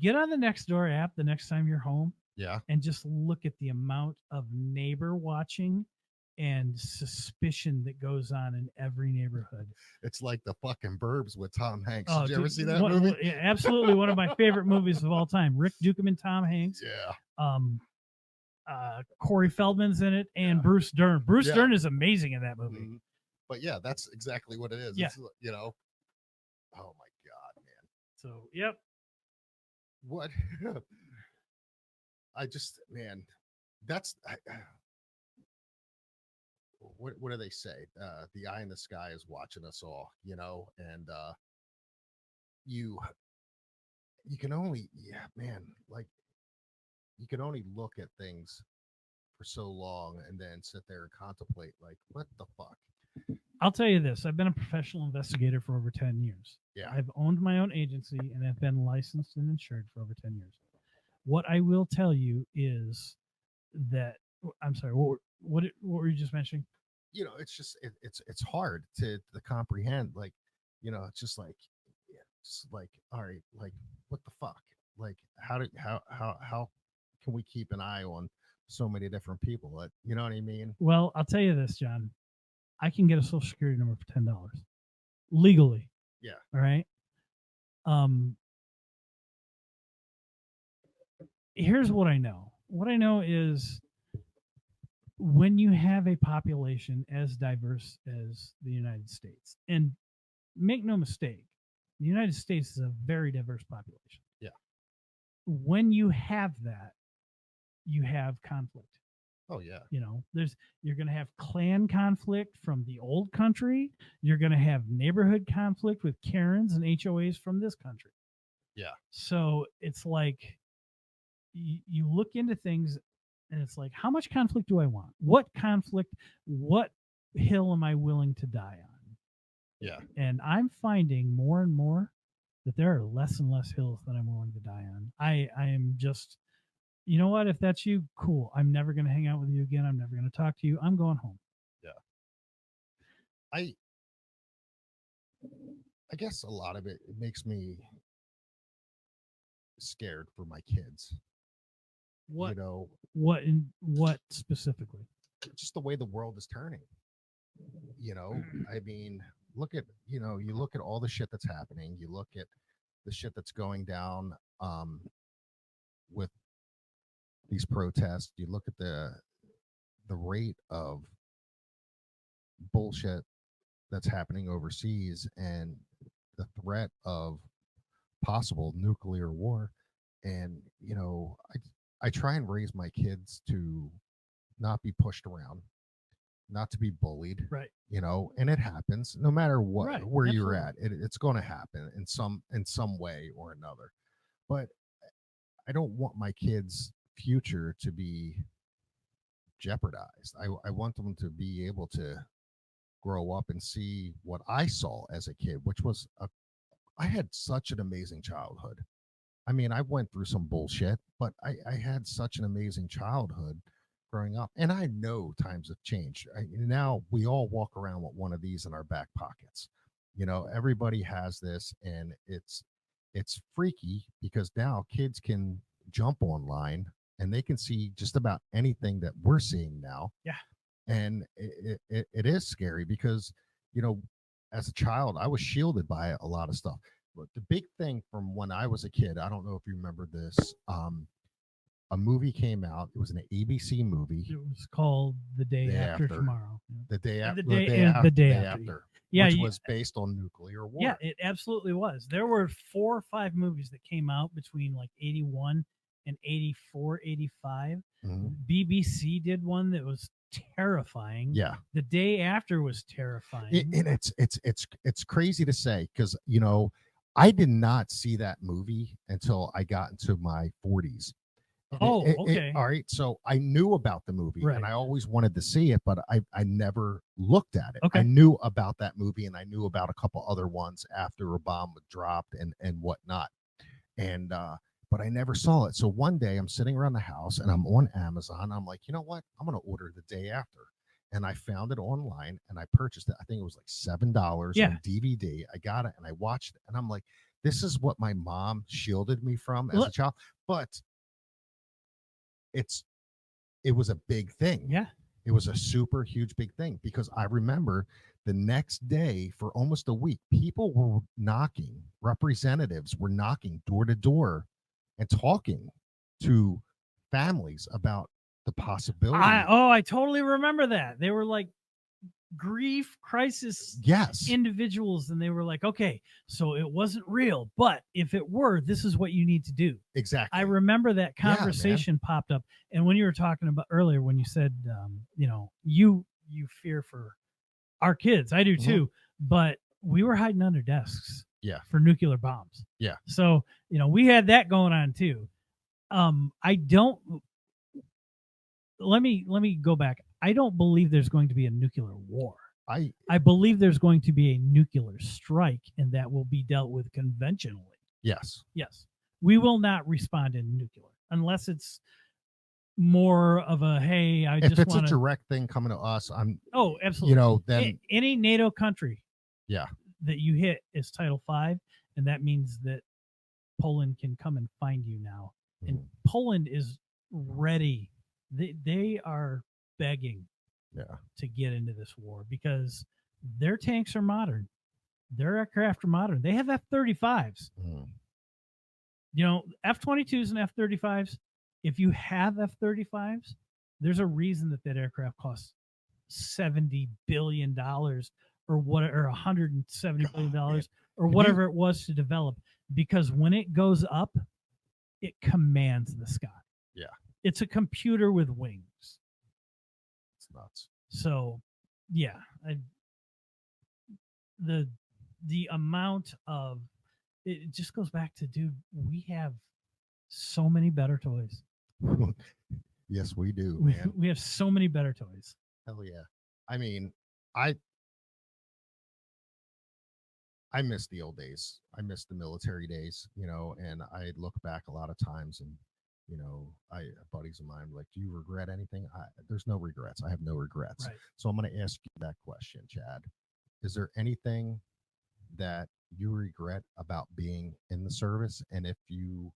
get on the Nextdoor app the next time you're home. Yeah. And just look at the amount of neighbor watching and suspicion that goes on in every neighborhood. It's like the fucking Burbs with Tom Hanks. Oh, Did you ever see that movie? movie? Yeah, absolutely, one of my favorite movies of all time. Rick Dukeman and Tom Hanks. Yeah. Corey Feldman's in it, and Bruce Dern. Bruce Dern is amazing in that movie. Mm-hmm. But yeah, that's exactly what it is. Yeah. It's, oh my God, man. So, yep. What? That's what do they say? The eye in the sky is watching us all, and you can only, like you can only look at things for so long and then sit there and contemplate, like, what the fuck? I'll tell you this. I've been a professional investigator for over 10 years. Yeah. I've owned my own agency and I've been licensed and insured for over 10 years. What I will tell you is that, I'm sorry, what were you just mentioning? It's just it's hard to comprehend. Like, it's just like, all right, like, what the fuck? Like, how can we keep an eye on so many different people? You know what I mean? Well, I'll tell you this, John. I can get a social security number for $10 legally. Yeah. All right. Here's what I know. What I know is when you have a population as diverse as the United States, and make no mistake, the United States is a very diverse population. Yeah. When you have that, you have conflict. Oh yeah. You're going to have clan conflict from the old country. You're going to have neighborhood conflict with Karens and HOAs from this country. Yeah. So it's like you look into things and it's like, how much conflict do I want? What conflict? What hill am I willing to die on? Yeah. And I'm finding more and more that there are less and less hills that I'm willing to die on. I am just, you know what? If that's you, cool. I'm never going to hang out with you again. I'm never going to talk to you. I'm going home. Yeah. I guess a lot of it makes me scared for my kids. What You know, what specifically? just the way the world is turning. You know, I mean, look at, you look at all the shit that's happening. You look at the shit that's going down with these protests. You look at the rate of bullshit that's happening overseas and the threat of possible nuclear war. And I try and raise my kids to not be pushed around, not to be bullied. Right. And it happens no matter what, Right, where you're absolutely. at. It's going to happen in some way or another. But I don't want my kids' future to be jeopardized. I want them to be able to grow up and see what I saw as a kid, which was I had such an amazing childhood. I mean, I went through some bullshit, but I had such an amazing childhood growing up. And I know times have changed. Now we all walk around with one of these in our back pockets. Everybody has this, and it's freaky because now kids can jump online and they can see just about anything that we're seeing now. Yeah. And it is scary because, you know, as a child, I was shielded by a lot of stuff. But the big thing from when I was a kid, I don't know if you remember this. A movie came out. It was an ABC movie. It was called The Day Day After After. Tomorrow. The day And after. the day Day after. after. Yeah, Which was based on nuclear war. yeah, it absolutely was. There were 4 or 5 movies that came out between like 81 and 84, 85. Mhm. BBC did one that was terrifying. Yeah. The Day After was terrifying. And it's crazy to say because I did not see that movie until I got into my 40s. Oh, okay. All right. So I knew about the movie Right. and I always wanted to see it, but I never looked at it. Okay. I knew about that movie and I knew about a couple other ones after a bomb was dropped and whatnot. And but I never saw it. So one day I'm sitting around the house and I'm on Amazon. I'm like, you know what? I'm gonna order The Day After. And I found it online and I purchased it. I think it was like $7 Yeah. on DVD. I got it and I watched it. And I'm like, this is what my mom shielded me from as a child. But it was a big thing. Yeah. It was a super huge big thing because I remember the next day for almost a week, people were knocking, representatives were knocking door to door and talking to families about the possibility. I totally remember that. They were like grief crisis Yes. individuals, and they were like, okay, so it wasn't real, but if it were, this is what you need to do. Exactly. I remember that Yeah, man. conversation popped up. And when you were talking about earlier, when you said, you fear for our kids, I do Mhm. too, but we were hiding under desks Yeah. for nuclear bombs. Yeah. So, we had that going on too. I don't, let me go back. I don't believe there's going to be a nuclear war. I believe there's going to be a nuclear strike, and that will be dealt with conventionally. Yes. Yes. We will not respond in nuclear unless it's more of a, hey, I If just it's want a to. direct thing coming to us, I'm Oh, absolutely. then Any NATO country yeah. that you hit is Title V, and that means that Poland can come and find you now. And Mhm. Poland is ready. They are begging Yeah. to get into this war because their tanks are modern. Their aircraft are modern. They have F-35s. Mhm. F-22s and F-35s, if you have F-35s, there's a reason that aircraft costs $70 billion or $170 billion or whatever it was to develop, because when it goes up, it commands the sky. Yeah. It's a computer with wings. It's nuts. So, yeah, the amount of it just goes back to, dude, we have so many better toys. Yes, we do, We, man. we have so many better toys. Hell yeah. I mean, I miss the old days. I miss the military days, and I look back a lot of times and buddies of mine were like, do you regret anything? There's no regrets. I have no regrets. Right. So I'm going to ask you that question, Chad. Is there anything that you regret about being in the service? And if you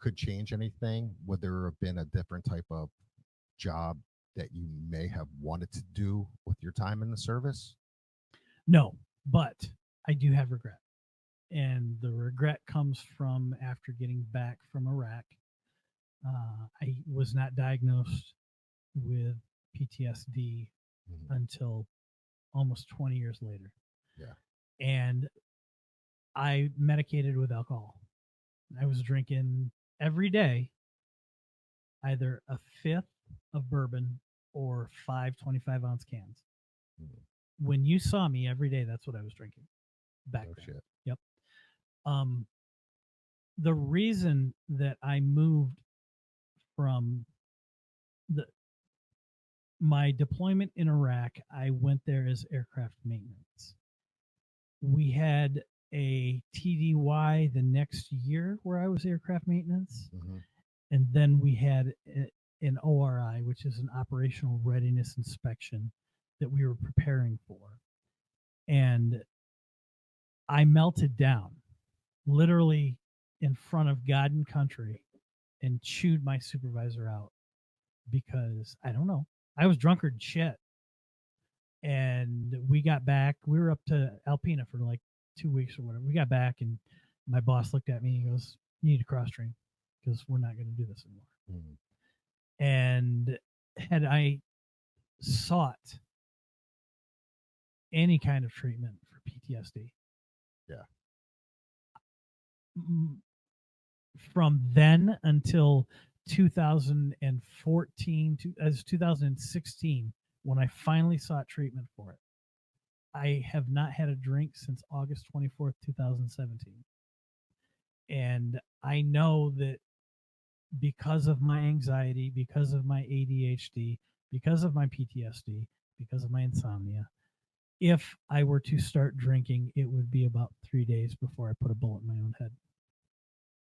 could change anything, would there have been a different type of job that you may have wanted to do with your time in the service? No, but I do have regret. And the regret comes from after getting back from Iraq. I was not diagnosed with PTSD Mhm. until almost 20 years later. Yeah. And I medicated with alcohol. I was drinking every day either a fifth of bourbon or 5 25-ounce cans. Mhm. When you saw me every day, that's what I was drinking back No then. shit. Yep. The reason that I moved from the my deployment in Iraq, I went there as aircraft maintenance. We had a TDY the next year where I was aircraft maintenance, Mhm. and then we had an ORI, which is an operational readiness inspection that we were preparing for. And I melted down literally in front of God and country and chewed my supervisor out because I don't know. I was drunkard and shit. And we got back. We were up to Alpena for like 2 weeks or whatever. We got back, and my boss looked at me and he goes, "You need to cross train because we're not going to do this anymore." Mhm. And had I sought any kind of treatment for PTSD, Yeah. from then until 2014 as 2016, when I finally sought treatment for it, I have not had a drink since August 24th, 2017. And I know that because of my anxiety, because of my ADHD, because of my PTSD, because of my insomnia, if I were to start drinking, it would be about 3 days before I put a bullet in my own head.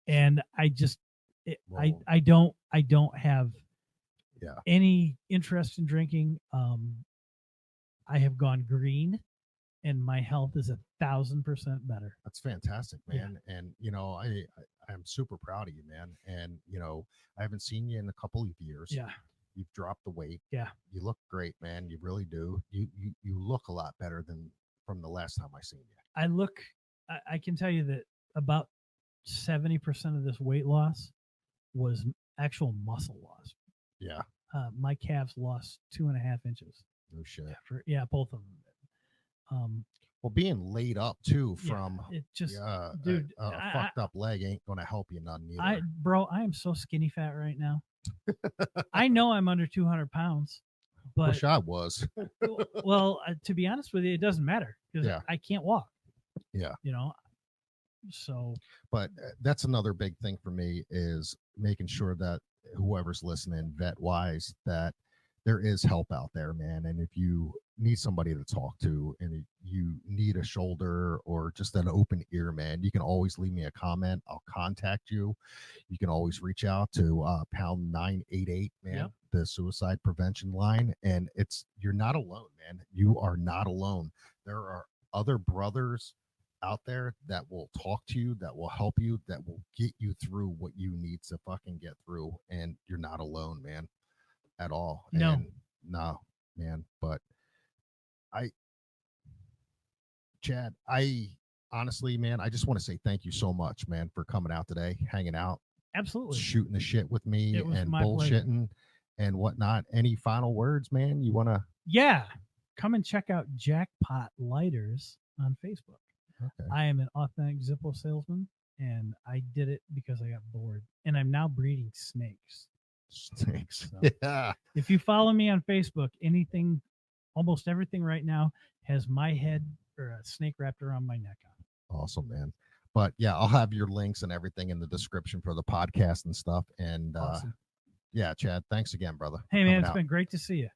And I just, Whoa. I don't have Yeah. any interest in drinking. I have gone green, and my health is 1,000% better. That's fantastic, Yeah. man. And I'm super proud of you, man. And I haven't seen you in a couple of years. Yeah, You've dropped the weight. yeah. You look great, man. You really do. You look a lot better than from the last time I seen you. I look. I can tell you that about 70% of this weight loss was actual muscle loss. Yeah. My calves lost 2.5 inches. No shit. After, both of them. Well, being laid up too Yeah, from it just, a dude. fucked up leg ain't gonna help you none either. I am so skinny fat right now. I know I'm under 200 pounds, but Wish I was. well, to be honest with you, it doesn't matter because Yeah. I can't walk. Yeah. So, But that's another big thing for me is making sure that whoever's listening, vet wise, that there is help out there, man. And if you need somebody to talk to and you need a shoulder or just an open ear, man, you can always leave me a comment. I'll contact you. You can always reach out to pound 988, man, Yep. the suicide prevention line. And you're not alone, man. You are not alone. There are other brothers out there that will talk to you, that will help you, that will get you through what you need to fucking get through. And you're not alone, man, at all. No. And no, man. But Chad, I honestly, man, I just want to say thank you so much, man, for coming out today, hanging out, absolutely. shooting the shit with me It was and my pleasure. bullshitting and whatnot. Any final words, man? You want to? Yeah. Come and check out Jackpot Lighters on Facebook. Okay. I am an authentic Zippo salesman, and I did it because I got bored. And I'm now breeding snakes. Thanks. So, Yeah. if you follow me on Facebook, almost everything right now has my head or a snake wrapped around my neck on. Awesome, man. But yeah, I'll have your links and everything in the description for the podcast and stuff. And Awesome. yeah, Chad, thanks again, brother. Hey, for man, coming it's out. been great to see you.